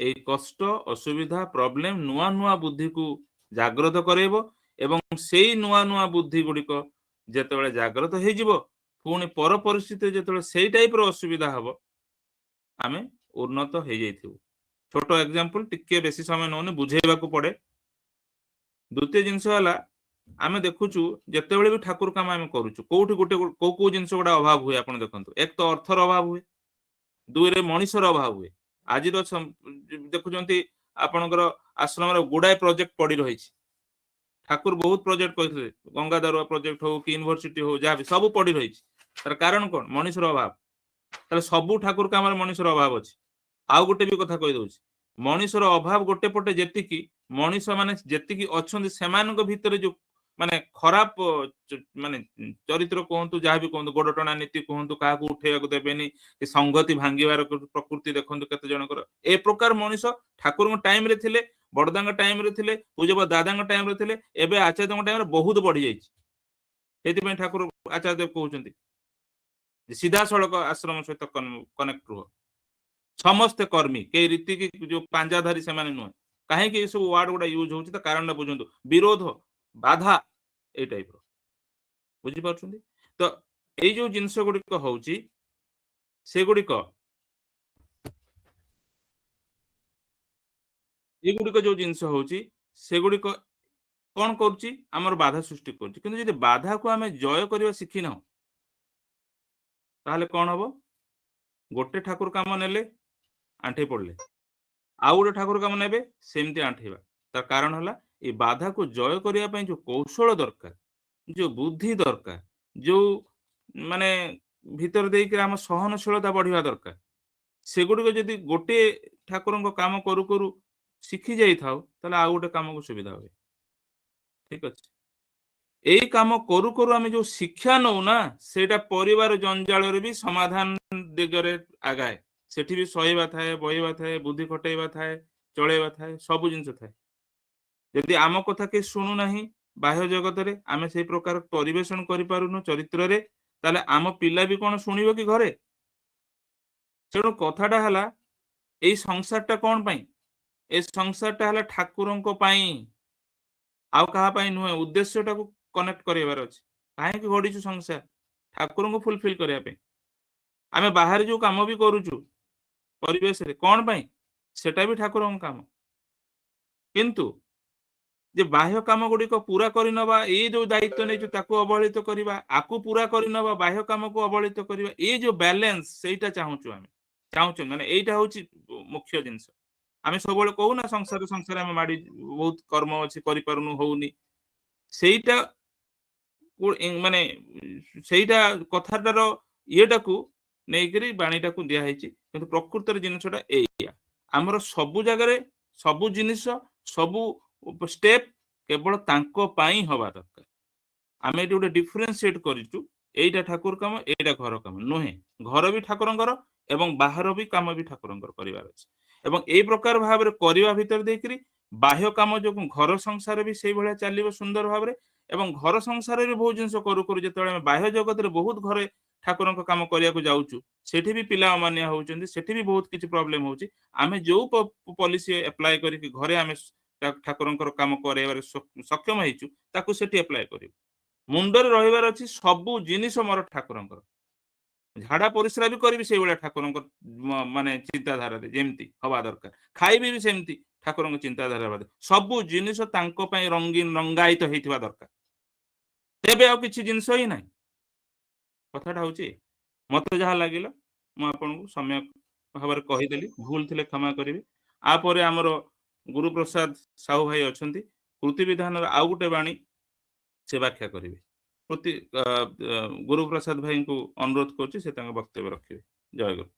ଏଇ କଷ୍ଟ, ଅସୁବିଧା, ପ୍ରୋବ୍ଲେମ ନୂଆ ନୂଆ ବୁଦ୍ଧିକୁ ଜାଗ୍ରତ କରେଇବ ଏବଂ ସେଇ ନୂଆ ନୂଆ ବୁଦ୍ଧି ଗୁଡ଼ିକ ଯେତେବେଳେ ଜାଗ୍ରତ ହେଇଯିବ, ପୁଣି ପର ପରିସ୍ଥିତିରେ ଯେତେବେଳେ ସେଇ ଟାଇପର ଅସୁବିଧା ହବ, ଆମେ ଉନ୍ନତ ହେଇଯାଇଥିବୁ। ଛୋଟ ଏକ୍ସାମ୍ପଲ, ଟିକେ ବେଶୀ ସମୟ ନଉନି, ବୁଝେଇବାକୁ ପଡେ। ଦ୍ୱିତୀୟ ଜିନିଷ ହେଲା, ଆମେ ଦେଖୁଛୁ ଯେତେବେଳେ ବି ଠାକୁର କାମ ଆମେ କରୁଛୁ, କୋଉଠି ଗୋଟେ କୋଉ କୋଉ ଜିନିଷ ଗୁଡା ଅଭାବ ହୁଏ ଆପଣ ଦେଖନ୍ତୁ। ଏକ ତ ଅର୍ଥର ଅଭାବ ହୁଏ, ଦୁଇରେ ମଣିଷର ଅଭାବ ହୁଏ। ଆଜିର ଦେଖୁଛନ୍ତି ଆପଣଙ୍କର ଆଶ୍ରମର ଗୁଡାଏ ପ୍ରୋଜେକ୍ଟ ପଡି ରହିଛି। ଠାକୁର ବହୁତ ପ୍ରୋଜେକ୍ଟ କହିଥିଲେ, ଗଙ୍ଗାଧର ପ୍ରୋଜେକ୍ଟ ହଉ କି ୟୁନିଭର୍ସିଟି ହଉ, ଯାହା ବି ସବୁ ପଡି ରହିଛି। ତାର କାରଣ କଣ? ମଣିଷର ଅଭାବ। ତାହେଲେ ସବୁ ଠାକୁର କାମରେ ମଣିଷର ଅଭାବ ଅଛି। ଆଉ ଗୋଟେ ବି କଥା କହିଦଉଛି, ମଣିଷର ଅଭାବ ଗୋଟେ ପଟେ ଯେତିକି, ମଣିଷ ମାନେ ଯେତିକି ଅଛନ୍ତି ସେମାନଙ୍କ ଭିତରେ ଯୋଉ ମାନେ ଖରାପ ମାନେ ଚରିତ୍ର କୁହନ୍ତୁ, ଯାହାବି କୁହନ୍ତୁ, ଗୋଡ ଟଣା ନୀତି କୁହନ୍ତୁ, କାହାକୁ ଉଠେଇବାକୁ ଦେବେନି, କି ସଂଗତି ଭାଙ୍ଗିବାର ପ୍ରକୃତି ଦେଖନ୍ତୁ କେତେ ଜଣଙ୍କର। ଏ ପ୍ରକାର ମଣିଷ ଠାକୁରଙ୍କ ଟାଇମ ରେ ଥିଲେ, ବଡଦାଙ୍କ ଟାଇମ ରେ ଥିଲେ, ପୂଜବ ଦାଦାଙ୍କ ଟାଇମ ରେ ଥିଲେ, ଏବେ ଆଚାର୍ଯ୍ୟଙ୍କ ଟାଇମ ରେ ବହୁତ ବଢି ଯାଇଛି। ସେଥିପାଇଁ ଠାକୁର ଆଚାର୍ଯ୍ୟ ଦେବ କହୁଛନ୍ତି ସିଧାସଳଖ ଆଶ୍ରମ ସହିତ କନେକ୍ଟ ରୁହ। ସମସ୍ତେ କର୍ମୀ, କେହି ରୀତିକି ଯୋଉ ପାଞ୍ଜାଧାରୀ ସେମାନେ ନୁହେଁ। କାହିଁକି ଏସବୁ ୱାର୍ଡ ଗୁଡା ୟୁଜ ହଉଛି, ତ କାରଣଟା ବୁଝନ୍ତୁ। ବିରୋଧ, ବାଧା, ଏଇ ଟାଇପର ବୁଝିପାରୁଛନ୍ତି। ତ ଏଇ ଯୋଉ ଜିନିଷ ଗୁଡିକ ହଉଛି, ସେଗୁଡିକ ଏଗୁଡିକ ଯୋଉ ଜିନିଷ ହଉଛି, ସେଗୁଡିକ କଣ କରୁଛି? ଆମର ବାଧା ସୃଷ୍ଟି କରୁଛି। କିନ୍ତୁ ଯଦି ବାଧାକୁ ଆମେ ଜୟ କରିବା ଶିଖିନାହୁଁ, ତାହେଲେ କଣ ହବ? ଗୋଟେ ଠାକୁର କାମ ନେଲେ ଆଣ୍ଠେଇ ପଡିଲେ, ଆଉ ଗୋଟେ ଠାକୁର କାମ ନେବେ, ସେମିତି ଆଣ୍ଠେଇବା। ତାର କାରଣ ହେଲା, ଏଇ ବାଧାକୁ ଜୟ କରିବା ପାଇଁ ଯୋଉ କୌଶଳ ଦରକାର, ଯୋଉ ବୁଦ୍ଧି ଦରକାର, ଯୋଉ ମାନେ ଭିତର ଦେଇକି ଆମ ସହନଶୀଳତା ବଢିବା ଦରକାର, ସେଗୁଡିକ ଯଦି ଗୋଟେ ଠାକୁରଙ୍କ କାମ କରୁ କରୁ ଶିଖି ଯାଇଥାଉ, ତାହେଲେ ଆଉ ଗୋଟେ କାମକୁ ସୁବିଧା ହୁଏ। ଠିକ ଅଛି। ଏଇ କାମ କରୁ କରୁ ଆମେ ଯୋଉ ଶିକ୍ଷା ନଉ ନା, ସେଇଟା ପରିବାର ଜଞ୍ଜାଳରେ ବି ସମାଧାନ ଦିଗରେ ଆଗାଏ। ସେଠି ବି ସହିବା ଥାଏ, ବହିବା ଥାଏ, ବୁଦ୍ଧି ଖଟେଇବା ଥାଏ, ଚଳେଇବା ଥାଏ, ସବୁ ଜିନିଷ ଥାଏ। ଯଦି ଆମ କଥା କେହି ଶୁଣୁନାହିଁ ବାହ୍ୟ ଜଗତରେ, ଆମେ ସେଇ ପ୍ରକାର ପରିବେଷଣ କରିପାରୁନୁ ଚରିତ୍ରରେ, ତାହେଲେ ଆମ ପିଲା ବି କଣ ଶୁଣିବ କି ଘରେ? ତେଣୁ କଥାଟା ହେଲା, ଏଇ ସଂସାରଟା କଣ ପାଇଁ? ଏ ସଂସାରଟା ହେଲା ଠାକୁରଙ୍କ ପାଇଁ, ଆଉ କାହା ପାଇଁ ନୁହେଁ। ଉଦ୍ଦେଶ୍ୟଟାକୁ କନେକ୍ଟ କରିବାର ଅଛି। କାହିଁକି ଗଢିଛୁ ସଂସାର? ଠାକୁରଙ୍କୁ ଫୁଲଫିଲ କରିବା ପାଇଁ। ଆମେ ବାହାରେ ଯୋଉ କାମ ବି କରୁଛୁ ପରିବେଶରେ, କଣ ପାଇଁ? ସେଟା ବି ଠାକୁରଙ୍କ କାମ। କିନ୍ତୁ ଯେ ବାହ୍ୟ କାମ ଗୁଡିକ ପୁରା କରିନବା, ଏଇ ଯୋଉ ଦାୟିତ୍ୱ ନେଇଛୁ ତାକୁ ଅବହେଳିତ କରିବା, ଆକୁ ପୁରା କରିନବା, ବାହ୍ୟ କାମକୁ ଅବହେଳିତ କରିବା, ଏଇ ଯୋଉ ବ୍ୟାଲେନ୍ସ, ସେଇଟା ଚାହୁଁଛୁ ଆମେ। ଚାହୁଁଛୁ ମାନେ ଏଇଟା ହଉଛି ମୁଖ୍ୟ ଜିନିଷ। ଆମେ ସବୁବେଳେ କହୁନା ସଂସାର ସଂସାର ଆମେ ମାଡି, ବହୁତ କର୍ମ ଅଛି କରିପାରୁନୁ, ହଉନି। ସେଇଟା ମାନେ ସେଇଟା କଥାଟାର ଇଏଟାକୁ ନେଇକରି ବାଣୀଟାକୁ ଦିଆହେଇଛି। କିନ୍ତୁ ପ୍ରକୃତରେ ଜିନିଷଟା ଏଇଆ, ଆମର ସବୁ ଜାଗାରେ ସବୁ ଜିନିଷ, ସବୁ ଷ୍ଟେପ କେବଳ ତାଙ୍କ ପାଇଁ ହବା ଦରକାର। ଆମେ ଏଠି ଗୋଟେ ଡିଫରେନ୍ସିଏଟ କରିଛୁ, ଏଇଟା ଠାକୁର କାମ, ଏଇଟା ଘର କାମ ନୁହେଁ। ଘର ବି ଠାକୁରଙ୍କର ଏବଂ ବାହାର ବି କାମ ବି ଠାକୁରଙ୍କର କରିବାର ଅଛି। ଏବଂ ଏଇ ପ୍ରକାର ଭାବରେ କରିବା ଭିତରେ ଦେଇକରି ବାହ୍ୟ କାମ ଯୋଗୁଁ ଘର ସଂସାର ବି ସେଇଭଳିଆ ଚାଲିବ ସୁନ୍ଦର ଭାବରେ। ଏବଂ ଘର ସଂସାରରେ ବହୁତ ଜିନିଷ କରୁ କରୁ ଯେତେବେଳେ ଆମେ ବାହ୍ୟ ଜଗତରେ ବହୁତ ଘରେ ଠାକୁରଙ୍କ କାମ କରିବାକୁ ଯାଉଛୁ, ସେଠି ବି ପିଲା ଅମାନିଆ ହଉଛନ୍ତି, ସେଠି ବି ବହୁତ କିଛି ପ୍ରୋବ୍ଲେମ ହଉଛି। ଆମେ ଯୋଉ ପଲିସି ଆପ୍ଲାଏ କରିକି ଘରେ ଆମେ ଠାକୁରଙ୍କର କାମ କରାଇବାରେ ସକ୍ଷମ ହେଇଛୁ, ତାକୁ ସେଠି ଆପ୍ଲାଏ କରିବୁ। ମୁଣ୍ଡରେ ରହିବାର ଅଛି ସବୁ ଜିନିଷ ମୋର ଠାକୁରଙ୍କର। ଝାଡା ପରିସ୍ରା ବି କରିବି ସେଇଭଳିଆ ଠାକୁରଙ୍କ ମାନେ ଚିନ୍ତାଧାରାରେ ଯେମିତି ହବା ଦରକାର। ଖାଇବି ବି ସେମିତି ଠାକୁରଙ୍କ ଚିନ୍ତାଧାରା ହବା ଦରକାର। ସବୁ ଜିନିଷ ତାଙ୍କ ପାଇଁ ରଙ୍ଗୀନ ରଙ୍ଗାୟିତ ହେଇଥିବା ଦରକାର। ତେବେ ଆଉ କିଛି ଜିନିଷ ହିଁ ନାହିଁ। କଥାଟା ହଉଛି, ମତେ ଯାହା ଲାଗିଲା ମୁଁ ଆପଣଙ୍କୁ ସମୟ ଭାବରେ କହିଦେଲି। ଭୁଲ ଥିଲେ କ୍ଷମା କରିବେ। ଆପରେ ଆମର ଗୁରୁପ୍ରସାଦ ସାହୁ ଭାଇ ଅଛନ୍ତି, କୃତି ବିଧାନର ଆଉ ଗୋଟେ ବାଣୀ ସେ ବ୍ୟାଖ୍ୟା କରିବେ। प्रति गुरु प्रसाद भाई को अनुरोध करुच्ची से वक्तव्य रखिए। जय गुरु।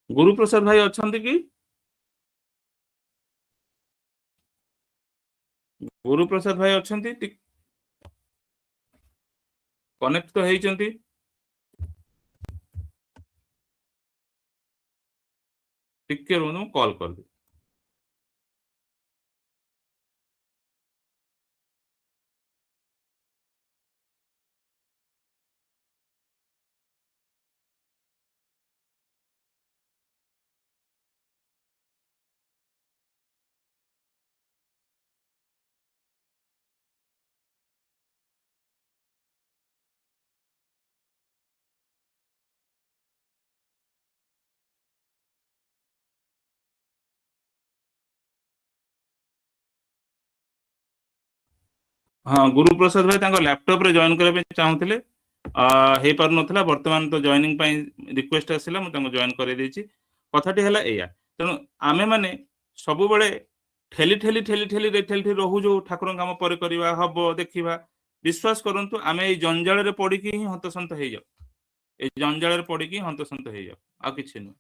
गुरु प्रसाद भाई अच्छा कि? गुरु प्रसाद भाई अच्छा कनेक्ट तो होती टिके रुहनु कॉल कर दी। हाँ गुरु प्रसाद भाई लैपटॉप रे जॉइन करबे चाहुथिले हे पार नथला वर्तमान तो जॉइनिंग पई रिक्वेस्ट आसिला मु जॉइन करे देछि। कथाटी हला एया तेनु आमे माने सबु बेले ठेली ठेली ठेली ठेली रे ठेली रहू जो ठाकुर काम पर करबा हबो देखिबा विश्वास करंतु आमे ए जंजाल रे पड़ी कि हंतसंत हे जाऊ। ए जंजाल रे पड़ी कि हंतसंत हे जाऊ आ किछि न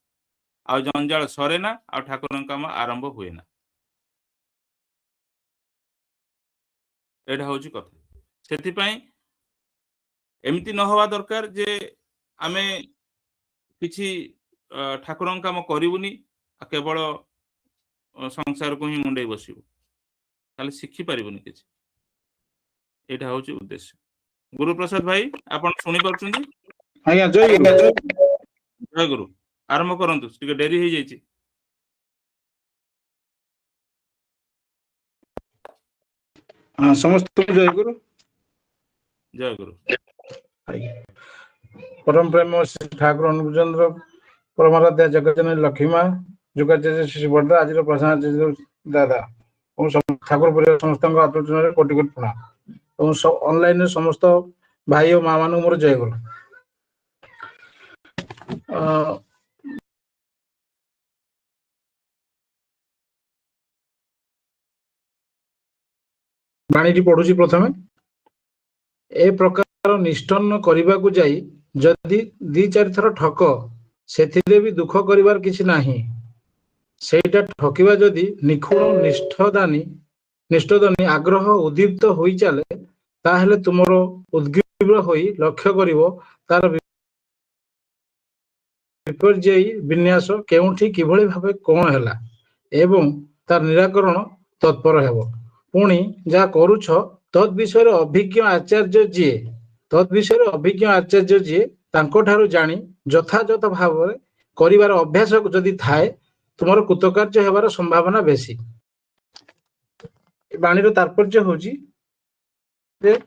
आ जंजाल सरे ना आ ठाकुर काम आरंभ हुए ना। एटा होची कथा सेति एमती न हवा दरकार जे आमे किछि ठाकुर काम करूनी केवल संसार को ही मुंडे बसबू ताले शिखी पारिबनी किछि। एटा होची उद्देश्य। गुरु प्रसाद भाई आपण सुनी परछुंती? आज्ञा जय गुरु। जय गुरु। आरंभ करंतु टिके डेरी हे जायछि। हाँ समस्त जय गुरु। जय गुरु। परम प्रेम श्री ठाकुर अनुचंद्र परमाराध्या जगतजननी लक्ष्मी माँ जुगाचार्य श्री बरदा आज प्रधान दादा और ठाकुर परिवार समस्त आत्मचरण कोटि कोटि प्रणाम और ऑनलाइन समस्त भाई और माँ मान मोर जय गुरु। बाणी पढ़ुची प्रथमे ए प्रकार निष्ठन्न करने जाई जदि दी चारि थर ठक सेथिरे भी दुख करिवार किछि नाही। सेटा ठकिबा जदि निखुण निष्ठदानी आग्रह उद्दीप्त होई चले ताहेले तुमर उद्ग्रीव होई लक्ष्य करिवो तार विपर्ययी विन्यास केउठी किभଳି भाबे कोन हैला एवं तार निराकरण तत्पर हेबो। पुणी जा करूछ तद विषय अभिज्ञ आचार्य जी तांको ठारू जानी यथायथ भाव करिवार अभ्यास जदि थाए तुमर कृतकार्य हेबार संभावना बेसी। बाणीर तात्पर्य होची जे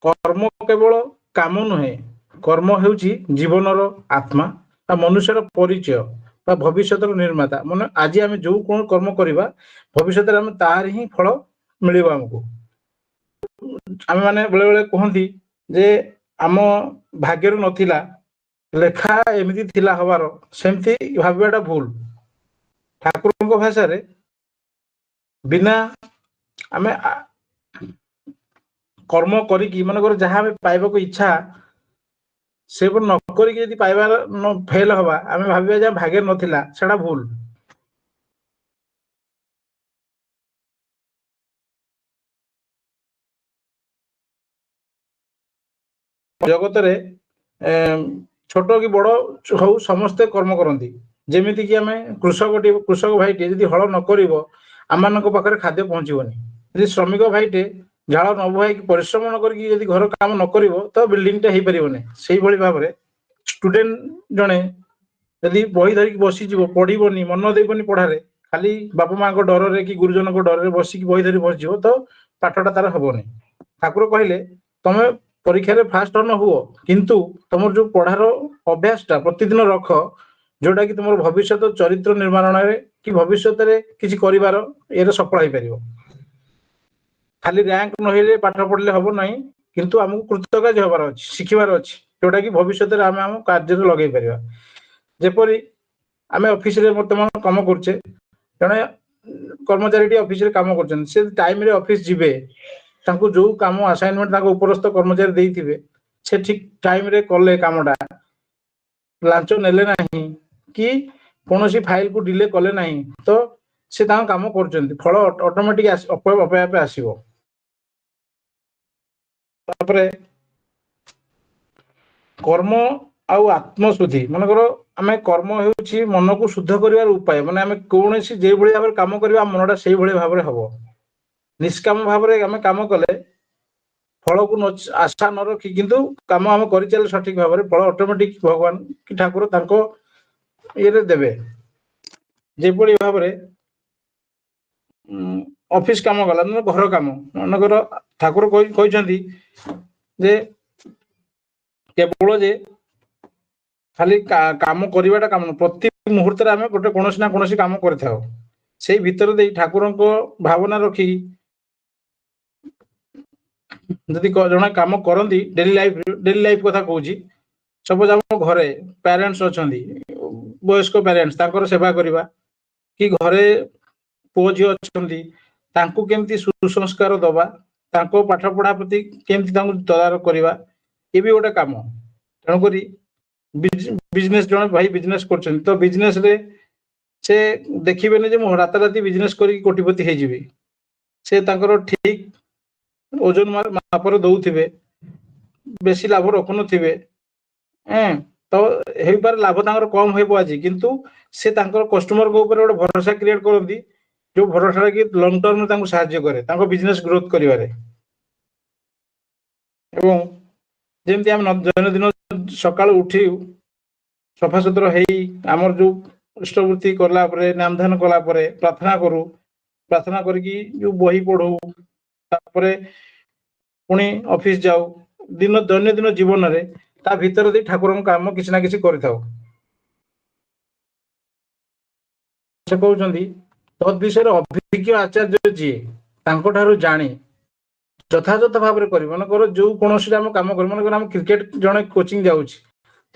कर्म केवल काम नुहे कर्म हेउची जीवनर आत्मा आ मनुष्यर परिचय बा भविष्यतर निर्माता माने आज आम जो कोन कर्म करबा भविष्य में आम तार ही फल मिल आमको। आम मैंने बेले बेले कहती जे आम भाग्यर नथिला लेखा एमती थिला हबार सेमती भाबवाटा भूल। ठाकुर भाषा रे बिना आम कर्म करी मनकर जहाँ पाइबा इच्छा से न करी पाइबार फेल हवा आम भाविबा जे भाग्य नथिला सेटा भूल। जगत रे छोट कि बड़ हो समस्ते कर्म करती जेमिति कि आमे कृषक भाईटे यदि हल न करिवो आम पाखे खाद्य पहुँचबनी। यदि श्रमिक भाईटे झाड़ न बुहाई परिश्रम न करके यदि घर काम न करिवो तो बिल्डिंग टे हो पारिबनी। सेही भली भाव रे स्टूडेंट जने यदि बही धरिक बसी जीवो पढ़ीबनी मन देबनी पढ़ारे खाली बापा माँ को डर रे कि गुरुजन को डर रे बसिक बही धरी बसजिवो तो पाठटा तार हबनी। ठाकुर कहले तमे परीक्षा रे फास्ट न हुओ किंतु तुम जो पढ़ार अभ्यासटा प्रतिदिन रख जोटा कि तुम भविष्य चरित्र निर्माण कि भविष्य किसी कर सफल हो पार। ଖାଲି ରାଙ୍କ ନହେଲେ ପାଠ ପଢିଲେ ହବ ନାହିଁ, କିନ୍ତୁ ଆମକୁ କୃତକାର୍ଯ୍ୟ ହେବାର ଅଛି, ଶିଖିବାର ଅଛି, ଯୋଉଟା କି ଭବିଷ୍ୟତରେ ଆମେ ଆମ କାର୍ଯ୍ୟରେ ଲଗେଇ ପାରିବା। ଯେପରି ଆମେ ଅଫିସରେ ବର୍ତ୍ତମାନ କାମ କରୁଛେ, ଜଣେ କର୍ମଚାରୀଟି ଅଫିସରେ କାମ କରୁଛନ୍ତି, ସେ ଟାଇମରେ ଅଫିସ ଯିବେ, ତାଙ୍କୁ ଯୋଉ କାମ ଆସାଇନମେଣ୍ଟ ତାଙ୍କ ଉପରସ୍ଥ କର୍ମଚାରୀ ଦେଇଥିବେ ସେ ଠିକ ଟାଇମରେ କଲେ, କାମଟା ଲାଞ୍ଚ ନେଲେ ନାହିଁ କି କୌଣସି ଫାଇଲକୁ ଡିଲେ କଲେ ନାହିଁ, ତ ସେ ତାଙ୍କ କାମ କରୁଛନ୍ତି, ଫଳ ଅଟୋମେଟିକ ଆପେ ଆପେ ଆସିବ। ତାପରେ କର୍ମ ଆଉ ଆତ୍ମଶୁଦ୍ଧି, ମନେକର ଆମେ କର୍ମ ହେଉଛି ମନକୁ ଶୁଦ୍ଧ କରିବାର ଉପାୟ, ମାନେ ଆମେ କୌଣସି ଯେଭଳି ଭାବରେ କାମ କରିବା ମନଟା ସେଇଭଳି ଭାବରେ ହବ। ନିଷ୍କାମ ଭାବରେ ଆମେ କାମ କଲେ ଫଳକୁ ଆଶା ନ ରଖି କିନ୍ତୁ କାମ ଆମେ କରିଚାଲେ ସଠିକ ଭାବରେ, ଫଳ ଅଟୋମେଟିକ ଭଗବାନ କି ଠାକୁର ତାଙ୍କ ଇଏରେ ଦେବେ। ଯେଭଳି ଭାବରେ ଅଫିସ କାମ ଗଲା, ଘର କାମ ମନେକର ଠାକୁର କହିଛନ୍ତି ଯେ କେବଳ ଯେ ଖାଲି କାମ କରିବାଟା କାମ ନୁହଁ, ପ୍ରତି ମୁହୂର୍ତ୍ତରେ ଆମେ ଗୋଟେ କୌଣସି ନା କୌଣସି କାମ କରିଥାଉ। ସେଇ ଭିତରେ ଦେଇ ଠାକୁରଙ୍କ ଭାବନା ରଖି ଯଦି ଜଣେ କାମ କରନ୍ତି ଡେଲି ଲାଇଫ କଥା କହୁଛି, ସପୋଜ ଆମ ଘରେ ପ୍ୟାରେଣ୍ଟସ ଅଛନ୍ତି, ବୟସ୍କ ପ୍ୟାରେଣ୍ଟସ, ତାଙ୍କର ସେବା କରିବା, କି ଘରେ ପୁଅ ଝିଅ ଅଛନ୍ତି ତାଙ୍କୁ କେମିତି ସୁସଂସ୍କାର ଦବା, ତାଙ୍କ ପାଠ ପଢା ପ୍ରତି କେମିତି ତାଙ୍କୁ ତଦାରଖ କରିବା, ଏ ବି ଗୋଟେ କାମ। ତେଣୁକରି ବିଜନେସ, ଜଣେ ଭାଇ ବିଜନେସ କରୁଛନ୍ତି, ତ ବିଜନେସ ରେ ସେ ଦେଖିବେନି ଯେ ମୁଁ ରାତାରାତି ବିଜନେସ କରିକି କୋଟିପତି ହେଇଯିବି, ସେ ତାଙ୍କର ଠିକ ଓଜନ ମାପରେ ଦଉଥିବେ, ବେଶୀ ଲାଭ ରଖୁନଥିବେ, ତ ହେଇପାରେ ଲାଭ ତାଙ୍କର କମ ହେବ ଆଜି, କିନ୍ତୁ ସେ ତାଙ୍କର କଷ୍ଟମରଙ୍କ ଉପରେ ଗୋଟେ ଭରସା କ୍ରିଏଟ କରନ୍ତି, ଯୋଉ ଭରସା କି ଲଙ୍ଗ ଟର୍ମରେ ତାଙ୍କୁ ସାହାଯ୍ୟ କରେ ତାଙ୍କ ବିଜନେସ ଗ୍ରୋଥ କରିବାରେ। ଏବଂ ଯେମିତି ଆମେ ଦୈନନ୍ଦିନ ସକାଳୁ ଉଠି ସଫାସୁତୁରା ହେଇ ଆମର ଯୋଉ ଇଷ୍ଟବୃତ୍ତି କଲା ପରେ, ନାମ ଧ୍ୟାନ କଲା ପରେ ପ୍ରାର୍ଥନା କରୁ, ପ୍ରାର୍ଥନା କରିକି ଯୋଉ ବହି ପଢୁ, ତାପରେ ପୁଣି ଅଫିସ ଯାଉ, ଦୈନନ୍ଦିନ ଜୀବନରେ ତା ଭିତରେ ଦେଇ ଠାକୁରଙ୍କ କାମ କିଛି ନା କିଛି କରିଥାଉ। ସେ କହୁଛନ୍ତି ତଦ୍ ବିଷୟରେ ଅଭିଜ୍ଞ ଆଚାର୍ଯ୍ୟ ଯିଏ ତାଙ୍କ ଠାରୁ ଜାଣି ଯଥାଯଥ ଭାବରେ କରିବ। ମନେକର ଯୋଉ କୌଣସି ଆମ କାମ କରିବ, ମନେକର ଆମେ କ୍ରିକେଟ ଜଣେ କୋଚିଂ ଯାଉଛି,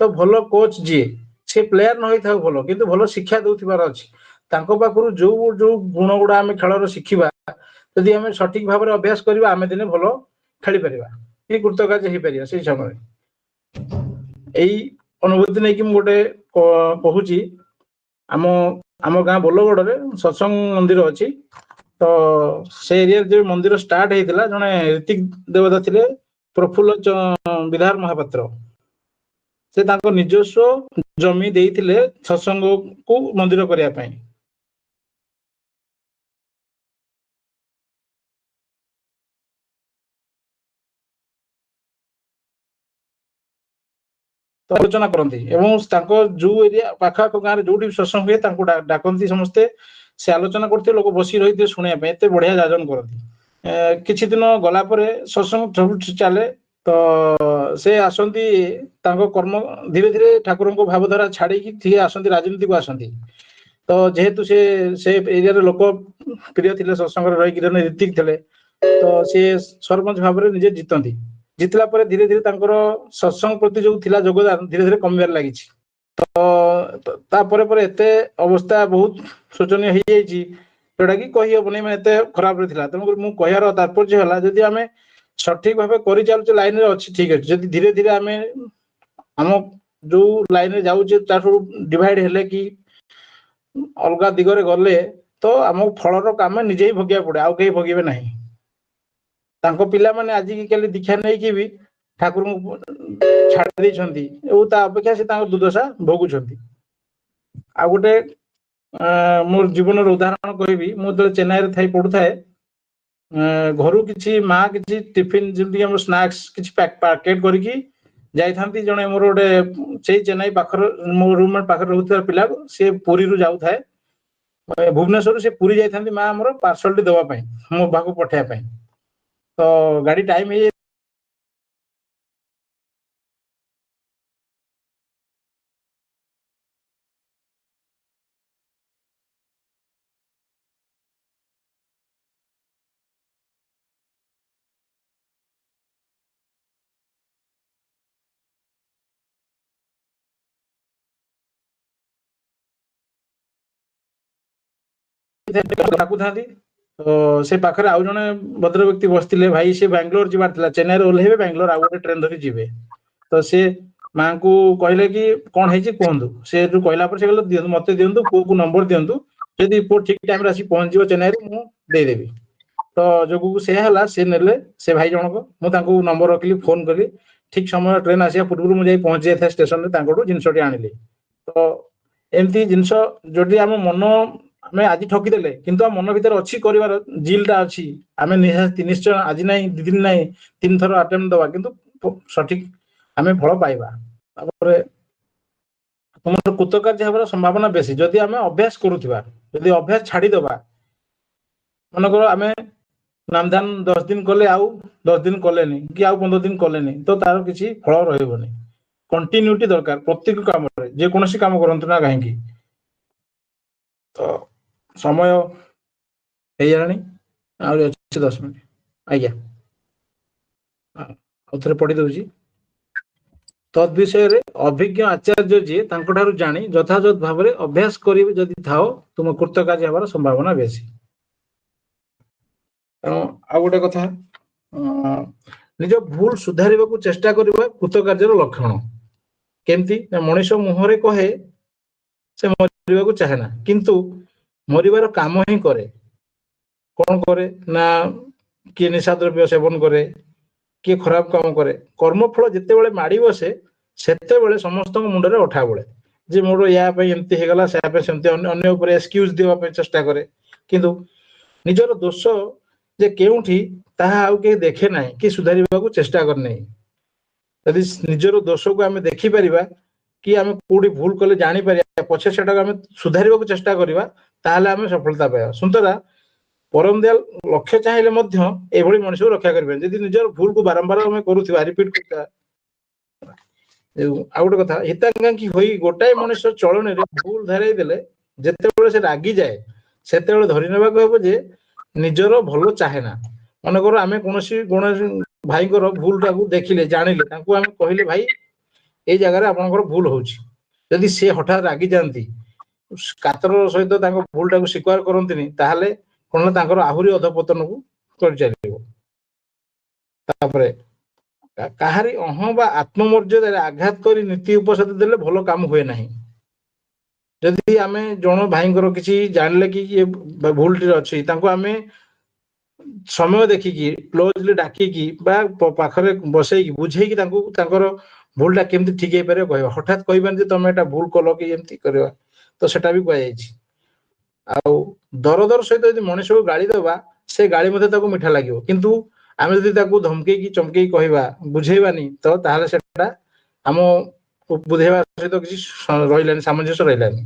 ତ ଭଲ କୋଚ ଯିଏ, ସେ ପ୍ଲେୟାର ନ ହେଇଥାଉ ଭଲ, କିନ୍ତୁ ଭଲ ଶିକ୍ଷା ଦଉଥିବାର ଅଛି, ତାଙ୍କ ପାଖରୁ ଯୋଉ ଯୋଉ ଗୁଣ ଗୁଡା ଆମେ ଖେଳର ଶିଖିବା, ଯଦି ଆମେ ସଠିକ ଭାବରେ ଅଭ୍ୟାସ କରିବା, ଆମେ ଦିନେ ଭଲ ଖେଳିପାରିବା କି କୃତକାର୍ଯ୍ୟ ହେଇପାରିବା। ସେଇ ସମୟରେ ଏଇ ଅନୁଭୂତି ନେଇକି ମୁଁ ଗୋଟେ କହୁଛି, ଆମ ଆମ ଗାଁ ବୋଲଗଡରେ ସତ୍ସଙ୍ଗ ମନ୍ଦିର ଅଛି, ତ ସେ ଏରିଆରେ ଯୋଉ ମନ୍ଦିର ଷ୍ଟାର୍ଟ ହେଇଥିଲା, ଜଣେ ଋତିକ ଦେବତା ଥିଲେ, ପ୍ରଫୁଲ୍ଲ ବିଧାର ମହାପାତ୍ର, ସେ ତାଙ୍କ ନିଜସ୍ୱ ଜମି ଦେଇଥିଲେ ସତ୍ସଙ୍ଗକୁ ମନ୍ଦିର କରିବା ପାଇଁ। ଆଲୋଚନା କରନ୍ତି ଏବଂ ତାଙ୍କ ଯୋଉ ଏରିଆ ପାଖ ଆଖ ଗାଁରେ ଯୋଉଠି ସତ୍ସଙ୍ଗ ହୁଏ ତାଙ୍କୁ ଡାକନ୍ତି ସମସ୍ତେ, ସେ ଆଲୋଚନା କରୁଥିବେ, ଲୋକ ବସି ରହିଥିବେ ଶୁଣିବା ପାଇଁ, ଏତେ ବଢିଆ ଆୟୋଜନ କରନ୍ତି। କିଛି ଦିନ ଗଲା ପରେ ସତ୍ସଙ୍ଗ ସବୁ ଚାଲେ, ତ ସେ ଆସନ୍ତି, ତାଙ୍କ କର୍ମ ଧୀରେ ଧୀରେ ଠାକୁରଙ୍କ ଭାବଧାରା ଛାଡିକି ସିଏ ଆସନ୍ତି, ରାଜନୀତିକୁ ଆସନ୍ତି। ତ ଯେହେତୁ ସେ ଏରିଆର ଲୋକ ପ୍ରିୟ ଥିଲେ, ସତ୍ସଙ୍ଗରେ ରହିକି ରୀତିକ୍ ଥିଲେ, ତ ସିଏ ସରପଞ୍ଚ ଭାବରେ ନିଜେ ଜିତନ୍ତି। ଜିତିଲା ପରେ ଧୀରେ ଧୀରେ ତାଙ୍କର ସତ୍ସଙ୍ଗ ପ୍ରତି ଯୋଉ ଥିଲା ଯୋଗଦାନ ଧୀରେ ଧୀରେ କମିବାରେ ଲାଗିଛି। ତ ତାପରେ ପରେ ଏତେ ଅବସ୍ଥା ବହୁତ ଶୋଚନୀୟ ହେଇଯାଇଛି, ଯୋଉଟା କି କହିହବନି, ମାନେ ଏତେ ଖରାପରେ ଥିଲା। ତେଣୁକରି ମୁଁ କହିବାର ତାତ୍ପର୍ଯ୍ୟ ହେଲା, ଯଦି ଆମେ ସଠିକ ଭାବେ କରିଚାଲୁଛେ, ଲାଇନରେ ଅଛି, ଠିକ ଅଛି, ଯଦି ଧୀରେ ଧୀରେ ଆମେ ଆମ ଯୋଉ ଲାଇନରେ ଯାଉଛେ ତାଠୁ ଡିଭାଇଡ ହେଲେ କି ଅଲଗା ଦିଗରେ ଗଲେ, ତ ଆମକୁ ଫଳର କାମ ନିଜେ ହିଁ ଭୋଗିବାକୁ ପଡେ, ଆଉ କେହି ଭୋଗିବେ ନାହିଁ। ତାଙ୍କ ପିଲାମାନେ ଆଜି କାଲି ଦୀକ୍ଷା ନେଇକି ବି ଠାକୁରଙ୍କୁ ଛାଡି ଦେଇଛନ୍ତି ଏବଂ ତା ଅପେକ୍ଷା ସେ ତାଙ୍କ ଦୁର୍ଦଶା ଭୋଗୁଛନ୍ତି। ଆଉ ଗୋଟେ ମୋର ଜୀବନର ଉଦାହରଣ କହିବି, ମୁଁ ଯେତେବେଳେ ଚେନ୍ନାଇରେ ଥାଇ ପଢୁଥାଏ, ଘରୁ କିଛି ମା କିଛି ଟିଫିନ, ଯେମିତି ଆମର ସ୍ନାକ୍ସ କିଛି ପ୍ୟାକେଟ କରିକି ଯାଇଥାନ୍ତି। ଜଣେ ମୋର ଗୋଟେ ସେଇ ଚେନ୍ନାଇ ପାଖରେ ମୋ ରୁମମେଟ ପାଖରେ ରହୁଥିବା ପିଲା, ସେ ପୁରୀରୁ ଯାଉଥାଏ ଭୁବନେଶ୍ୱରରୁ, ସେ ପୁରୀ ଯାଇଥାନ୍ତି ମା ଆମର ପାର୍ସଲଟି ଦେବା ପାଇଁ, ମୋ ପାଖକୁ ପଠେଇବା ପାଇଁ, ତ ଗାଡି ଟାଇମ ହେଇଯାଇ ଡାକୁଥାନ୍ତି ସେ ପାଖରେ ଆଉ ଜଣେ ଭଦ୍ର ବ୍ୟକ୍ତି ବସିଥିଲେ ଭାଇ ସେ ବାଙ୍ଗାଲୋର ଯିବାର ଥିଲା ଚେନ୍ନାଇରେ ଓହ୍ଲେଇବେ ବାଙ୍ଗାଲୋର ଆଉ ଗୋଟେ ଟ୍ରେନ ଧରି ଯିବେ ତ ସେ ମାଙ୍କୁ କହିଲେ କି କଣ ହେଇଛି କୁହନ୍ତୁ ସେ କହିଲା ପରେ ସେ କହିଲେ ଦିଅନ୍ତୁ ମତେ ଦିଅନ୍ତୁ ପୁଅକୁ ନମ୍ବର ଦିଅନ୍ତୁ ଯଦି ପୁଅ ଠିକ ଟାଇମରେ ଆସି ପହଞ୍ଚିବ ଚେନ୍ନାଇରେ ମୁଁ ଦେଇଦେବି ତ ଯୋଗକୁ ସେୟା ହେଲା ସେ ନେଲେ ସେ ଭାଇ ଜଣକ ମୁଁ ତାଙ୍କୁ ନମ୍ବର ରଖିଲି ଫୋନ କଲି ଠିକ ସମୟ ଟ୍ରେନ ଆସିବା ପୂର୍ବରୁ ମୁଁ ଯାଇ ପହଞ୍ଚି ଯାଇଥାଏ ଷ୍ଟେସନରେ ତାଙ୍କଠୁ ଜିନିଷଟି ଆଣିଲି ତ ଏମିତି ଜିନିଷ ଯଦି ଆମ ମନ ଆମେ ଆଜି ଠକିଦେଲେ କିନ୍ତୁ ଆମ ମନ ଭିତରେ ଅଛି କରିବାର ଜିଲଟା ଅଛି ଆମେ ନିଶ୍ଚୟ ଆଜି ନାହିଁ ଦି ଦିନ ନାହିଁ 3 ଥର ଆଟେମ୍ପ୍ଟ ଦବା କିନ୍ତୁ ସଠିକ ଆମେ ଫଳ ପାଇବା ତାପରେ ତୁମର କୃତକାର୍ଯ୍ୟ ହେବାର ସମ୍ଭାବନା ବେଶୀ ଯଦି ଆମେ ଅଭ୍ୟାସ କରୁଥିବା ଯଦି ଅଭ୍ୟାସ ଛାଡିଦବା ମନେକର ଆମେ ନାମଧାନ 10 ଦିନ କଲେ ଆଉ 10 ଦିନ କଲେନି କି ଆଉ 15 ଦିନ କଲେନି ତ ତାର କିଛି ଫଳ ରହିବନି କଣ୍ଟିନ୍ୟୁଟି ଦରକାର ପ୍ରତ୍ୟେକ କାମରେ ଯେକୌଣସି କାମ କରନ୍ତୁ ନା କାହିଁକି ତ ସମୟ ହେଇଗଲାଣି ଆହୁରି ଅଛି 10 ମିନିଟ୍ ଆଜ୍ଞା ଆଉ ଥରେ ପଢି ଦଉଛି ତଦ୍ ବିଷୟରେ ଅଭିଜ୍ଞ ଆଚାର୍ଯ୍ୟ ଯିଏ ତାଙ୍କଠାରୁ ଜାଣି ଯଥାଯଥ ଭାବରେ ଅଭ୍ୟାସ କରିବେ ଯଦି ଥାଅ ତୁମ କୃତକାର୍ଯ୍ୟ ହେବାର ସମ୍ଭାବନା ବେଶୀ ତେଣୁ ଆଉ ଗୋଟେ କଥା ନିଜ ଭୁଲ ସୁଧାରିବାକୁ ଚେଷ୍ଟା କରିବା କୃତକାର୍ଯ୍ୟର ଲକ୍ଷଣ କେମିତି ମଣିଷ ମୁହଁରେ କହେ ସେ ମରିବାକୁ ଚାହେଁ ନା କିନ୍ତୁ ମରିବାର କାମ ହିଁ କରେ କଣ କରେ ନା କିଏ ନିଶା ଦ୍ରବ୍ୟ ସେବନ କରେ କିଏ ଖରାପ କାମ କରେ କର୍ମଫଳ ଯେତେବେଳେ ମାଡି ବସେ ସେତେବେଳେ ସମସ୍ତଙ୍କ ମୁଣ୍ଡରେ ଅଠା ବୋଳେ ଯେ ମୋର ୟା ପାଇଁ ଏମିତି ହେଇଗଲା ସେ ପାଇଁ ସେମିତି ଅନ୍ୟ ଉପରେ ଏକ୍ସକ୍ୟୁଜ ଦେବା ପାଇଁ ଚେଷ୍ଟା କରେ କିନ୍ତୁ ନିଜର ଦୋଷ ଯେ କେଉଁଠି ତାହା ଆଉ କେହି ଦେଖେ ନାହିଁ କି ସୁଧାରିବାକୁ ଚେଷ୍ଟା କରିନାହିଁ ଯଦି ନିଜର ଦୋଷକୁ ଆମେ ଦେଖିପାରିବା କି ଆମେ କୋଉଠି ଭୁଲ କଲେ ଜାଣିପାରିବା ପଛେ ସେଟାକୁ ଆମେ ସୁଧାରିବାକୁ ଚେଷ୍ଟା କରିବା ତାହେଲେ ଆମେ ସଫଳତା ପାଇବା ସୁତରା ପରମ ଦୟାଲ ଲକ୍ଷ୍ୟ ଚାହିଁଲେ ମଧ୍ୟ ଏଭଳି ମଣିଷକୁ ରକ୍ଷା କରିବେନି ଯଦି ନିଜର ଭୁଲକୁ ବାରମ୍ବାର ଆମେ କରୁଥିବା ରିପିଟ କରୁଥିବା ଆଉ ଗୋଟେ କଥା ହିତାକାଂକ୍ଷୀ ହୋଇ ଗୋଟାଏ ମଣିଷ ଚଳଣିରେ ଭୁଲ ଧରାଇ ଦେଲେ ଯେତେବେଳେ ସେ ରାଗିଯାଏ ସେତେବେଳେ ଧରି ନେବାକୁ ହେବ ଯେ ନିଜର ଭଲ ଚାହେଁ ନା ମନେକର ଆମେ କୌଣସି ଭାଇଙ୍କର ଭୁଲଟାକୁ ଦେଖିଲେ ଜାଣିଲେ ତାଙ୍କୁ ଆମେ କହିଲେ ଭାଇ ଏଇ ଜାଗାରେ ଆପଣଙ୍କର ଭୁଲ ହଉଛି ଯଦି ସେ ହଠାତ୍ ରାଗି ଯାଆନ୍ତି କାତର ସହିତ ତାଙ୍କ ଭୁଲଟାକୁ ସ୍ୱୀକାର କରନ୍ତିନି ତାହେଲେ କଣ ତାଙ୍କର ଆହୁରି ଅଧପତନକୁ କରିଚାଲିବ ତାପରେ କାହାରି ଅହଂ ବା ଆତ୍ମମର୍ଯ୍ୟାଦାରେ ଆଘାତ କରି ନୀତି ଉପସଦ ଦେଲେ ଭଲ କାମ ହୁଏ ନାହିଁ ଯଦି ଆମେ ଜଣ ଭାଇଙ୍କର କିଛି ଜାଣିଲେ କି ଭୁଲଟିରେ ଅଛି ତାଙ୍କୁ ଆମେ ସମୟ ଦେଖିକି କ୍ଲୋଜଲି ଡାକିକି ବା ପାଖରେ ବସେଇକି ବୁଝେଇକି ତାଙ୍କୁ ତାଙ୍କର ଭୁଲଟା କେମିତି ଠିକ ହେଇପାରିବ କହିବା ହଠାତ୍ କହିବାନି ଯେ ତମେ ଏଟା ଭୁଲ କଲ କି ଏମିତି କରିବା ତ ସେଟା ବି କୁହାଯାଇଛି ଆଉ ଦରଦର ସହିତ ଯଦି ମଣିଷକୁ ଗାଳି ଦେବା ସେ ଗାଳି ମଧ୍ୟ ତାକୁ ମିଠା ଲାଗିବ କିନ୍ତୁ ଆମେ ଯଦି ତାକୁ ଧମକେଇକି ଚମକେଇକି କହିବା ବୁଝେଇବାନି ତ ତାହେଲେ ସେଟା ଆମ ବୁଝେଇବା ସହିତ କିଛି ରହିଲାନି ସାମଞ୍ଜସ୍ୟ ରହିଲାନି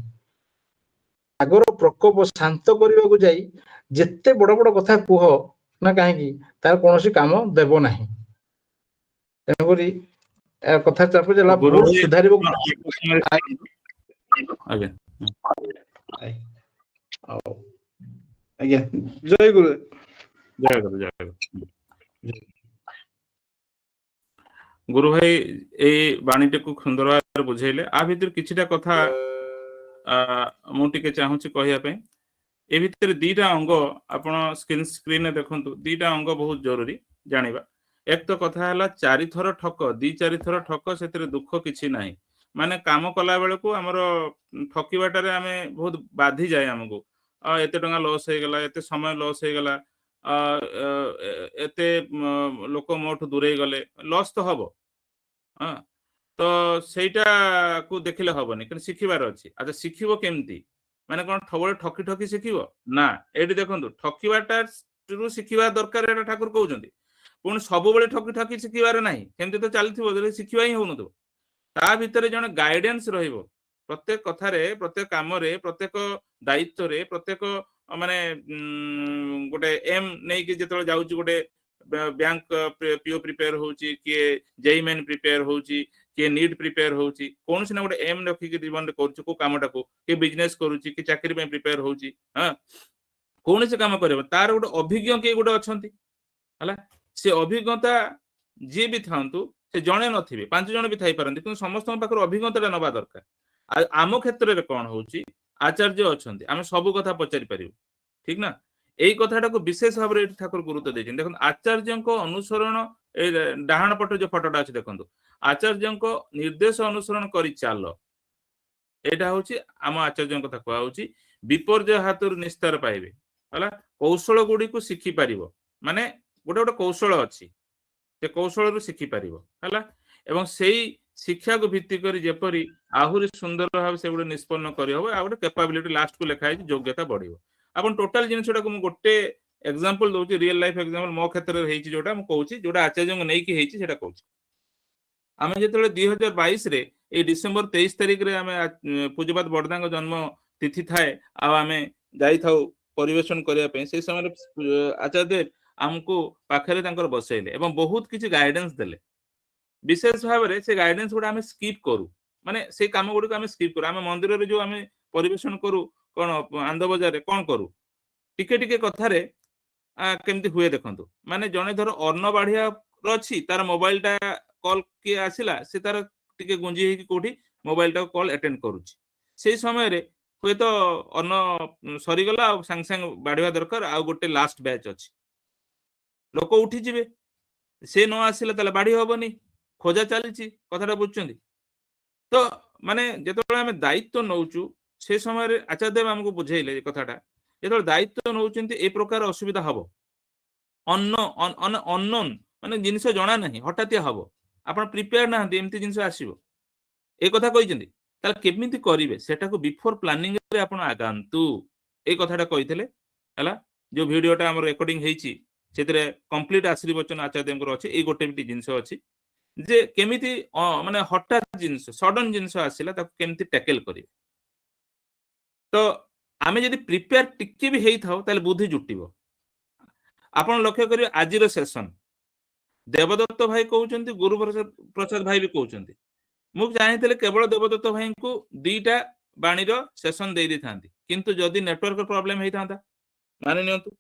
ଆଗର ପ୍ରକୋପ ଶାନ୍ତ କରିବାକୁ ଯାଇ ଯେତେ ବଡ ବଡ କଥା କୁହ ନା କାହିଁକି ତାର କୌଣସି କାମ ଦେବ ନାହିଁ ତେଣୁକରି କଥା ଚାପି ଦେଲା ଗୁରୁ ଭୁଲ ଭାଇ ସୁଧାରିବାକୁ ଆଜ୍ଞା ଆଜ୍ଞା ଜୟ ଗୁରୁ ଜୟ ଗୁରୁ ଗୁରୁ ଭାଇ ଏଇ ବାଣୀଟିକୁ ସୁନ୍ଦର ଭାବରେ ବୁଝେଇଲେ ଆ ଭିତରେ କିଛିଟା କଥା ମୁଁ ଟିକେ ଚାହୁଁଛି କହିବା ପାଇଁ ଏ ଭିତରେ ଦିଟା ଅଙ୍ଗ ଆପଣ ସ୍କ୍ରିନରେ ଦେଖନ୍ତୁ ଦିଟା ଅଙ୍ଗ ବହୁତ ଜରୁରୀ ଜାଣିବା ଏକ ତ କଥା ହେଲା 4 ଥର ଠକ 2-4 ଥର ଠକ ସେଥିରେ ଦୁଃଖ କିଛି ନାହିଁ ମାନେ କାମ କଲା ବେଳକୁ ଆମର ଠକିବାଟାରେ ଆମେ ବହୁତ ବାଧି ଯାଏ ଆମକୁ ଏତେ ଟଙ୍କା ଲସ୍ ହେଇଗଲା ଏତେ ସମୟ ଲସ୍ ହେଇଗଲା ଏତେ ଲୋକ ମୋଠୁ ଦୂରେଇ ଗଲେ ଲସ୍ ତ ହବ ହଁ ତ ସେଇଟାକୁ ଦେଖିଲେ ହବନି କିନ୍ତୁ ଶିଖିବାର ଅଛି ଆଚ୍ଛା ଶିଖିବ କେମିତି ମାନେ କଣ ସବୁବେଳେ ଠକି ଠକି ଶିଖିବ ନା ଏଇଠି ଦେଖନ୍ତୁ ଠକିବାଟାରୁ ଶିଖିବା ଦରକାର ଏଇଟା ଠାକୁର କହୁଛନ୍ତି ପୁଣି ସବୁବେଳେ ଠକି ଠକି ଶିଖିବାର ନାହିଁ ସେମିତି ତ ଚାଲିଥିବ ଯଦି ଶିଖିବା ହିଁ ହଉନଥିବ ତା ଭିତରେ ଜଣେ ଗାଇଡେନ୍ସ ରହିବ ପ୍ରତ୍ୟେକ କଥାରେ ପ୍ରତ୍ୟେକ କାମରେ ପ୍ରତ୍ୟେକ ଦାୟିତ୍ୱରେ ପ୍ରତ୍ୟେକ ମାନେ ଗୋଟେ ଏମ୍ ନେଇକି ଯେତେବେଳେ ଯାଉଛି ଗୋଟେ ବ୍ୟାଙ୍କ ପିଓ ପ୍ରିପେୟାର ହଉଛି କିଏ ଜେଇ ମେନ୍ ପ୍ରିପେୟାର ହଉଛି କିଏ ନିଟ୍ ପ୍ରିପେୟାର ହଉଛି କୌଣସି ନା ଗୋଟେ ଏମ୍ ରଖିକି ଜୀବନରେ କରୁଛି କୋଉ କାମଟାକୁ କିଏ ବିଜନେସ କରୁଛି କି ଚାକିରି ପାଇଁ ପ୍ରିପେୟାର ହଉଛି ହଁ କୌଣସି କାମ କରିବ ତାର ଗୋଟେ ଅଭିଜ୍ଞ କିଏ ଗୋଟେ ଅଛନ୍ତି ହେଲା ସେ ଅଭିଜ୍ଞତା ଯିଏ ବି ଥାନ୍ତୁ ସେ ଜଣେ ନଥିବେ 5 ଜଣ ବି ଥାଇପାରନ୍ତି କିନ୍ତୁ ସମସ୍ତଙ୍କ ପାଖରେ ଅଭିଜ୍ଞତାଟା ନେବା ଦରକାର ଆଉ ଆମ କ୍ଷେତ୍ରରେ କଣ ହଉଛି ଆଚାର୍ଯ୍ୟ ଅଛନ୍ତି ଆମେ ସବୁ କଥା ପଚାରି ପାରିବୁ ঠিক না এই কথাটাକୁ ବିଶେଷ ଭାବରେ ଏଠି ଠାକୁର ଗୁରୁତ୍ୱ ଦେଇଛନ୍ତି ଦେଖନ୍ତୁ ଆଚାର୍ଯ୍ୟଙ୍କ ଅନୁସରଣ ଏ ଡାହାଣ ପଟେ ଯୋଉ ଫଟୋଟା ଅଛି ଦେଖନ୍ତୁ ଆଚାର୍ଯ୍ୟଙ୍କ ନିର୍ଦ୍ଦେଶ ଅନୁସରଣ କରି ଚାଲ ଏଇଟା ହଉଛି ଆମ ଆଚାର୍ଯ୍ୟଙ୍କ କଥା କୁହାହଉଛି ବିପର୍ଯ୍ୟୟ ହାତରୁ ନିସ୍ତାର ପାଇବେ ହେଲା କୌଶଳ ଗୁଡିକୁ ଶିଖି ପାରିବ ମାନେ ଗୋଟେ ଗୋଟେ କୌଶଳ ଅଛି ସେ କୌଶଳରୁ ଶିଖି ପାରିବ ହେଲା ଏବଂ ସେଇ ଶିକ୍ଷାକୁ ଭିତ୍ତି କରି ଯେପରି ଆହୁରି ସୁନ୍ଦର ଭାବେ ସେଗୁଡେ ନିଷ୍ପନ୍ନ କରିହବ ଆଉ ଗୋଟେ କ୍ୟାପାବିଲିଟି ଲାଷ୍ଟକୁ ଲେଖା ହେଇଛି ଯୋଗ୍ୟତା ବଢିବ ଆପଣ ଟୋଟାଲ ଜିନିଷଟାକୁ ମୁଁ ଗୋଟେ ଏକ୍ସାମ୍ପଲ ଦଉଛି ରିଅଲ ଲାଇଫ ଏକ୍ସାମ୍ପଲ ମୋ କ୍ଷେତ୍ରରେ ହେଇଛି ଯୋଉଟା ମୁଁ କହୁଛି ଯୋଉଟା ଆଚାର୍ଯ୍ୟଙ୍କୁ ନେଇକି ହେଇଛି ସେଟା କହୁଛି ଆମେ ଯେତେବେଳେ 2022ରେ ଏଇ ଡିସେମ୍ବର 23 ତାରିଖରେ ଆମେ ପୂଜ୍ୟପାତ ବଡଦାଙ୍କ ଜନ୍ମ ତିଥି ଥାଏ ଆଉ ଆମେ ଯାଇଥାଉ ପରିବେଷଣ କରିବା ପାଇଁ ସେଇ ସମୟରେ ଆଚାର୍ଯ୍ୟ ଆମକୁ ପାଖରେ ତାଙ୍କର ବସେଇଲେ ଏବଂ ବହୁତ କିଛି ଗାଇଡେନ୍ସ ଦେଲେ ବିଶେଷ ଭାବରେ ସେ ଗାଇଡେନ୍ସ ଗୁଡା ଆମେ ସ୍କିପ୍ କରୁ ମାନେ ସେଇ କାମ ଗୁଡିକ ଆମେ ସ୍କିପ୍ କରୁ ଆମେ ମନ୍ଦିରରେ ଯୋଉ ଆମେ ପରିବେଷଣ କରୁ କଣ ଆନନ୍ଦ ବଜାରରେ କଣ କରୁ ଟିକେ ଟିକେ କଥାରେ କେମିତି ହୁଏ ଦେଖନ୍ତୁ ମାନେ ଜଣେ ଧର ଅନ୍ନ ବାଢିଆର ଅଛି ତାର ମୋବାଇଲ ଟା କଲ୍ କିଏ ଆସିଲା ସେ ତାର ଟିକେ ଗୁଞ୍ଜି ହେଇକି କୋଉଠି ମୋବାଇଲ ଟାକୁ କଲ୍ ଆଟେଣ୍ଡ କରୁଛି ସେଇ ସମୟରେ ହୁଏତ ଅନ୍ନ ସରିଗଲା ଆଉ ସାଙ୍ଗେ ସାଙ୍ଗେ ବାଢିବା ଦରକାର ଆଉ ଗୋଟେ ଲାଷ୍ଟ ବ୍ୟାଚ୍ ଅଛି ଲୋକ ଉଠିଯିବେ ସେ ନ ଆସିଲେ ତାହେଲେ ବାଢି ହବନି ଖୋଜା ଚାଲିଛି କଥାଟା ବୁଝୁଛନ୍ତି ତ ମାନେ ଯେତେବେଳେ ଆମେ ଦାୟିତ୍ୱ ନଉଛୁ ସେ ସମୟରେ ଆଚାର୍ଯ୍ୟ ଦେବ ଆମକୁ ବୁଝେଇଲେ ଏ କଥାଟା ଯେତେବେଳେ ଦାୟିତ୍ୱ ନଉଛନ୍ତି ଏ ପ୍ରକାର ଅସୁବିଧା ହବ ଅନନୋନ ମାନେ ଜିନିଷ ଜଣା ନାହିଁ ହଠାତିଆ ହବ ଆପଣ ପ୍ରିପେୟାର ନାହାନ୍ତି ଏମିତି ଜିନିଷ ଆସିବ ଏ କଥା କହିଛନ୍ତି ତାହେଲେ କେମିତି କରିବେ ସେଟାକୁ ବିଫୋର ପ୍ଲାନିଂ ରେ ଆପଣ ଆଗାନ୍ତୁ ଏଇ କଥାଟା କହିଥିଲେ ହେଲା ଯୋଉ ଭିଡିଓଟା ଆମର ରେକର୍ଡିଂ ହେଇଛି ସେଥିରେ କମ୍ପ୍ଲିଟ ଆଶୀର୍ବଚନ ଆଚାର୍ଯ୍ୟଙ୍କର ଅଛି ଏଇ ଗୋଟେ ଜିନିଷ ଅଛି ଯେ କେମିତି ମାନେ ହଠାତ୍ ଜିନିଷ ସଡନ ଜିନିଷ ଆସିଲା ତାକୁ କେମିତି ଟ୍ୟାକେଲ କରିବେ ତ ଆମେ ଯଦି ପ୍ରିପେୟାର ଟିକେ ବି ହେଇଥାଉ ତାହେଲେ ବୁଦ୍ଧି ଜୁଟିବ ଆପଣ ଲକ୍ଷ୍ୟ କରିବେ ଆଜିର ସେସନ ଦେବଦତ୍ତ ଭାଇ କହୁଛନ୍ତି ଗୁରୁ ପ୍ରସାଦ ଭାଇ ବି କହୁଛନ୍ତି ମୁଁ ଚାହିଁଥିଲି କେବଳ ଦେବଦତ୍ତ ଭାଇଙ୍କୁ ଦିଟା ବାଣୀର ସେସନ ଦେଇ ଦେଇଥାନ୍ତି କିନ୍ତୁ ଯଦି ନେଟୱାର୍କ ପ୍ରୋବ୍ଲେମ ହେଇଥାନ୍ତା ମାନି ନିଅନ୍ତୁ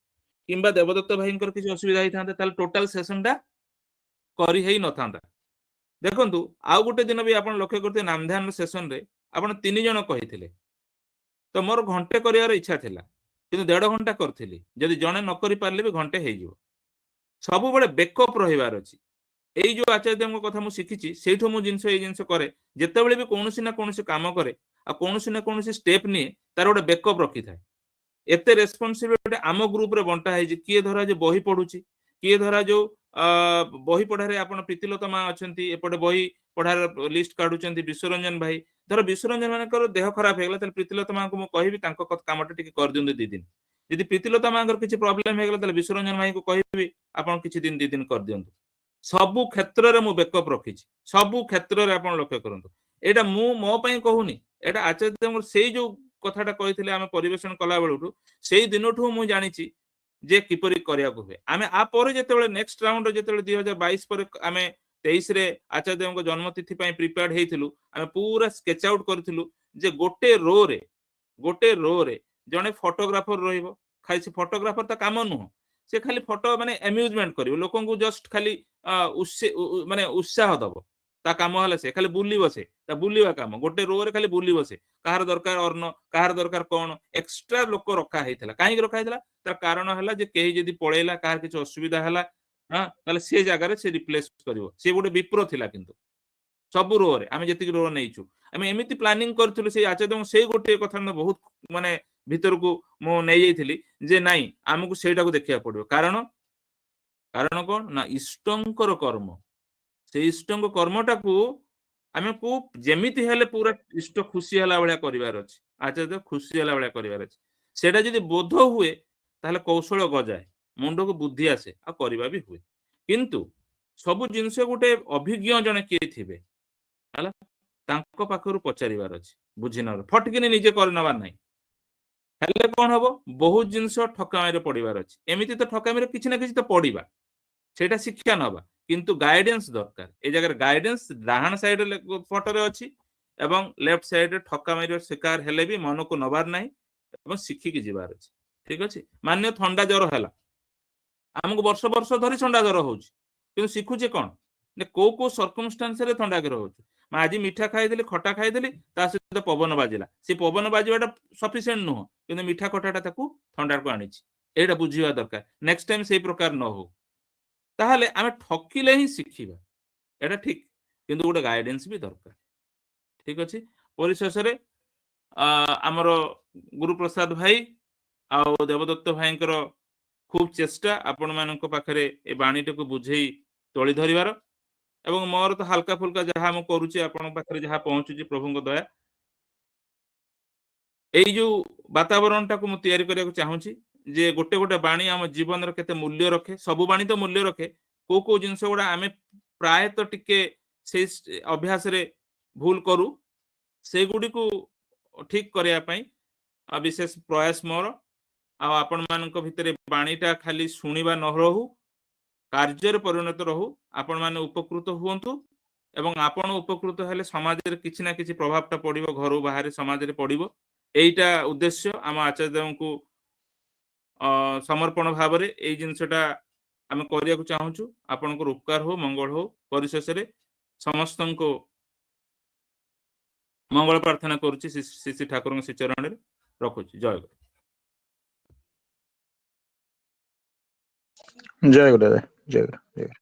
କିମ୍ବା ଦେବଦତ୍ତ ଭାଇଙ୍କର କିଛି ଅସୁବିଧା ହେଇଥାନ୍ତା ତାହେଲେ ଟୋଟାଲ ସେସନ ଟା କରି ହେଇ ନଥାନ୍ତା ଦେଖନ୍ତୁ ଆଉ ଗୋଟେ ଦିନ ବି ଆପଣ ଲକ୍ଷ୍ୟ କରୁଥିବେ ନାମଧ୍ୟାନ ସେସନରେ ଆପଣ 3 ଜଣ କହିଥିଲେ ତ ମୋର ଘଣ୍ଟେ କରିବାର ଇଚ୍ଛା ଥିଲା କିନ୍ତୁ 1.5 ଘଣ୍ଟା କରିଥିଲି ଯଦି ଜଣେ ନ କରି ପାରିଲେ ବି ଘଣ୍ଟେ ହେଇଯିବ ସବୁବେଳେ ବେକଅପ୍ ରହିବାର ଅଛି ଏଇ ଯୋଉ ଆଚାର୍ଯ୍ୟଙ୍କ କଥା ମୁଁ ଶିଖିଛି ସେଇଠୁ ମୁଁ ଏଇ ଜିନିଷ କରେ ଯେତେବେଳେ ବି କୌଣସି ନା କୌଣସି କାମ କରେ ଆଉ କୌଣସି ନା କୌଣସି ଷ୍ଟେପ ନିଏ ତାର ଗୋଟେ ବେକଅପ୍ ରଖିଥାଏ ଏତେ ରେସ୍ପନ୍ସିବିଲିଟି ଆମ ଗ୍ରୁପରେ ବଣ୍ଟା ହେଇଛି କିଏ ଧରା ଯେ ବହି ପଢୁଛି କିଏ ଧରା ଯୋଉ ବହି ପଢାରେ ଆପଣ ପ୍ରୀତିଲତା ମା ଅଛନ୍ତି ଏପଟେ ବହି ପଢାର ଲିଷ୍ଟ କାଢୁଛନ୍ତି ବିଶ୍ୱରଞ୍ଜନ ଭାଇ ଧର ବିଶ୍ୱରଞ୍ଜନ ମାନଙ୍କର ଦେହ ଖରାପ ହେଇଗଲା ତାହେଲେ ପ୍ରୀତିଲତା ମାଙ୍କୁ ମୁଁ କହିବି ତାଙ୍କ କାମଟା ଟିକେ କରିଦିଅନ୍ତୁ 2 ଦିନ ଯଦି ପ୍ରୀତିଲତା ମାଙ୍କର କିଛି ପ୍ରୋବ୍ଲେମ ହେଇଗଲା ତାହେଲେ ବିଶ୍ୱରଞ୍ଜନ ଭାଇଙ୍କୁ କହିବି ଆପଣ କିଛି ଦିନ 2 ଦିନ କରିଦିଅନ୍ତୁ ସବୁ କ୍ଷେତ୍ରରେ ମୁଁ ବେକଅପ୍ ରଖିଛି ସବୁ କ୍ଷେତ୍ରରେ ଆପଣ ଲକ୍ଷ୍ୟ କରନ୍ତୁ ଏଇଟା ମୁଁ ମୋ ପାଇଁ କହୁନି ଏଇଟା ଆଚାର୍ଯ୍ୟଙ୍କର ସେଇ ଯୋଉ କଥାଟା କହିଥିଲେ ଆମେ ପରିବେଷଣ କଲା ବେଳଠୁ ସେଇ ଦିନଠୁ ମୁଁ ଜାଣିଛି ଯେ କିପରି କରିବାକୁ ହୁଏ ଆମେ ଆ ପରେ ଯେତେବେଳେ ନେକ୍ସଟ ରାଉଣ୍ଡରେ ଯେତେବେଳେ 2022 ପରେ ଆମେ 23 ରେ ଆଚାର୍ଯ୍ୟଙ୍କ ଜନ୍ମତିଥି ପାଇଁ ପ୍ରିପେୟାର୍ଡ ହେଇଥିଲୁ ଆମେ ପୁରା ସ୍କେଚ ଆଉଟ କରିଥିଲୁ ଯେ ଗୋଟେ ରୋରେ ଜଣେ ଫଟୋଗ୍ରାଫର ରହିବ ଖାଲି ସେ ଫଟୋଗ୍ରାଫର ତା କାମ ନୁହଁ ସେ ଖାଲି ଫଟୋ ମାନେ ଆମ୍ୟୁଜମେଣ୍ଟ କରିବ ଲୋକଙ୍କୁ ଜଷ୍ଟ ଖାଲି ମାନେ ଉତ୍ସାହ ଦବ ତା କାମ ହେଲା ସେ ଖାଲି ବୁଲିବ ସେ ତା ବୁଲିବା କାମ ଗୋଟେ ରୋରେ ଖାଲି ବୁଲିବ ସେ କାହାର ଦରକାର ଅର୍ଣ୍ଣ କାହାର ଦରକାର କଣ ଏକ୍ସଟ୍ରା ଲୋକ ରଖା ହେଇଥିଲା କାହିଁକି ରଖା ହେଇଥିଲା ତାର କାରଣ ହେଲା ଯେ କେହି ଯଦି ପଳେଇଲା କାହାର କିଛି ଅସୁବିଧା ହେଲା ତାହେଲେ ସେ ଜାଗାରେ ସେ ରିପ୍ଲେସ କରିବ ସେ ଗୋଟେ ବିପ୍ର ଥିଲା କିନ୍ତୁ ସବୁ ରୋରେ ଆମେ ଯେତିକି ରୋ ନେଇଛୁ ଆମେ ଏମିତି ପ୍ଲାନିଂ କରିଥିଲୁ ସେଇ ଆଚାର୍ଯ୍ୟ ସେଇ ଗୋଟେ କଥା ବହୁତ ମାନେ ଭିତରକୁ ମୁଁ ନେଇଯାଇଥିଲି ଯେ ନାଇଁ ଆମକୁ ସେଇଟାକୁ ଦେଖିବାକୁ ପଡିବ କାରଣ କଣ ନା ଇଷ୍ଟଙ୍କର କର୍ମ ସେଇ ଇଷ୍ଟଙ୍କ କର୍ମଟାକୁ ଆମକୁ ଯେମିତି ହେଲେ ପୁରା ଇଷ୍ଟ ଖୁସି ହେଲା ଭଳିଆ କରିବାର ଅଛି ଆଚାର୍ଯ୍ୟ ଖୁସି ହେଲା ଭଳିଆ କରିବାର ଅଛି ସେଇଟା ଯଦି ବୋଧ ହୁଏ ତାହେଲେ କୌଶଳ ଗଜାଏ ମୁଣ୍ଡକୁ ବୁଦ୍ଧି ଆସେ ଆଉ କରିବା ବି ହୁଏ କିନ୍ତୁ ସବୁ ଜିନିଷ ଗୋଟେ ଅଭିଜ୍ଞ ଜଣେ କିଏ ଥିବେ ହେଲା ତାଙ୍କ ପାଖରୁ ପଚାରିବାର ଅଛି ବୁଝି ନେବାର ଫଟକିନି ନିଜେ କରିନେବାର ନାହିଁ ହେଲେ କଣ ହବ ବହୁତ ଜିନିଷ ଠକାମିରେ ପଡିବାର ଅଛି ଏମିତି ତ ଠକାମିରେ କିଛି ନା କିଛି ତ ପଡିବା ସେଇଟା ଶିକ୍ଷା ନବା କିନ୍ତୁ ଗାଇଡେନ୍ସ ଦରକାର ଏ ଜାଗାରେ ଗାଇଡେନ୍ସ ଡାହାଣ ସାଇଡରେ ଫଟୋରେ ଅଛି ଏବଂ ଲେଫ୍ଟ ସାଇଡରେ ଠକାମିର ଶିକାର ହେଲେ ବି ମନକୁ ନବାର ନାହିଁ ଏବଂ ଶିଖିକି ଯିବାର ଅଛି ଠିକ ଅଛି ମାନ୍ୟ ଥଣ୍ଡା ଜ୍ୱର ହେଲା ଆମକୁ ବର୍ଷ ବର୍ଷ ଧରି ଥଣ୍ଡା ଜ୍ୱର ହଉଛି କିନ୍ତୁ ଶିଖୁଛେ କଣ କୋଉ ସର୍କମଷ୍ଟାନ୍ସରେ ଥଣ୍ଡା ଜ୍ୱର ହଉଛି आज मीठा खाईदेली खटा खाईदेली ता सहित पवन बाजिला से पवन बाजिबाटा सफिशिएंट नुह किंतु मीठा खटाटा ताकू थंडार को आनिछि एटा बुझिबा दरकार नेक्स्ट टाइम से प्रकार न हो ताहले आमे ठकिले ही शिखिबा एटा ठीक किंतु गोटे गाइडेंस भी दरकार ठीक अछि परिशेष रे आमर गुरुप्रसाद भाई आ देवदत्त भाईंकर खूब चेष्टा आपण मानक पाखरे ए बाणीटी को बुझेई तोली धरिबार एवं मोर तो हल्का फुल्का जहाँ मुझे करुच्ची आपण पाखरे जहाँ पहुँचुची प्रभु दया एई जो वातावरण टाको मु तैयारी करिया को चाहूची जे गोटे गोटे बाणी आम जीवन रे केते मूल्य रखे सब बाणी तो मूल्य रखे को जिनस गुड़ा आमे प्राय तो टिके से अभ्यास रे भूल करू से गुडी को ठीक करिया पई विशेष प्रयास मोर आपण मानक भितरे बाणीटा खाली शुणिबा न रहू कार्य परिणत रहू आपण माने उपकृत हुअन्तु एवं आपण उपकृत हेले समाज रे किछि ना किछि प्रभावटा पड़िबो घर बाहर समाज रे पड़िबो एइटा उद्देश्य आम आचार्य को समर्पण भाव रे एई जिनसटा आमे करिया को चाहूछु आपनकर उपकार हो मंगल हो परिशेष रे समस्त को मंगल प्रार्थना करूची श्री ठाकुर श्री चरण रे रखुची जय गुरु जय गुरुदेव जय गुरु जय गुरु।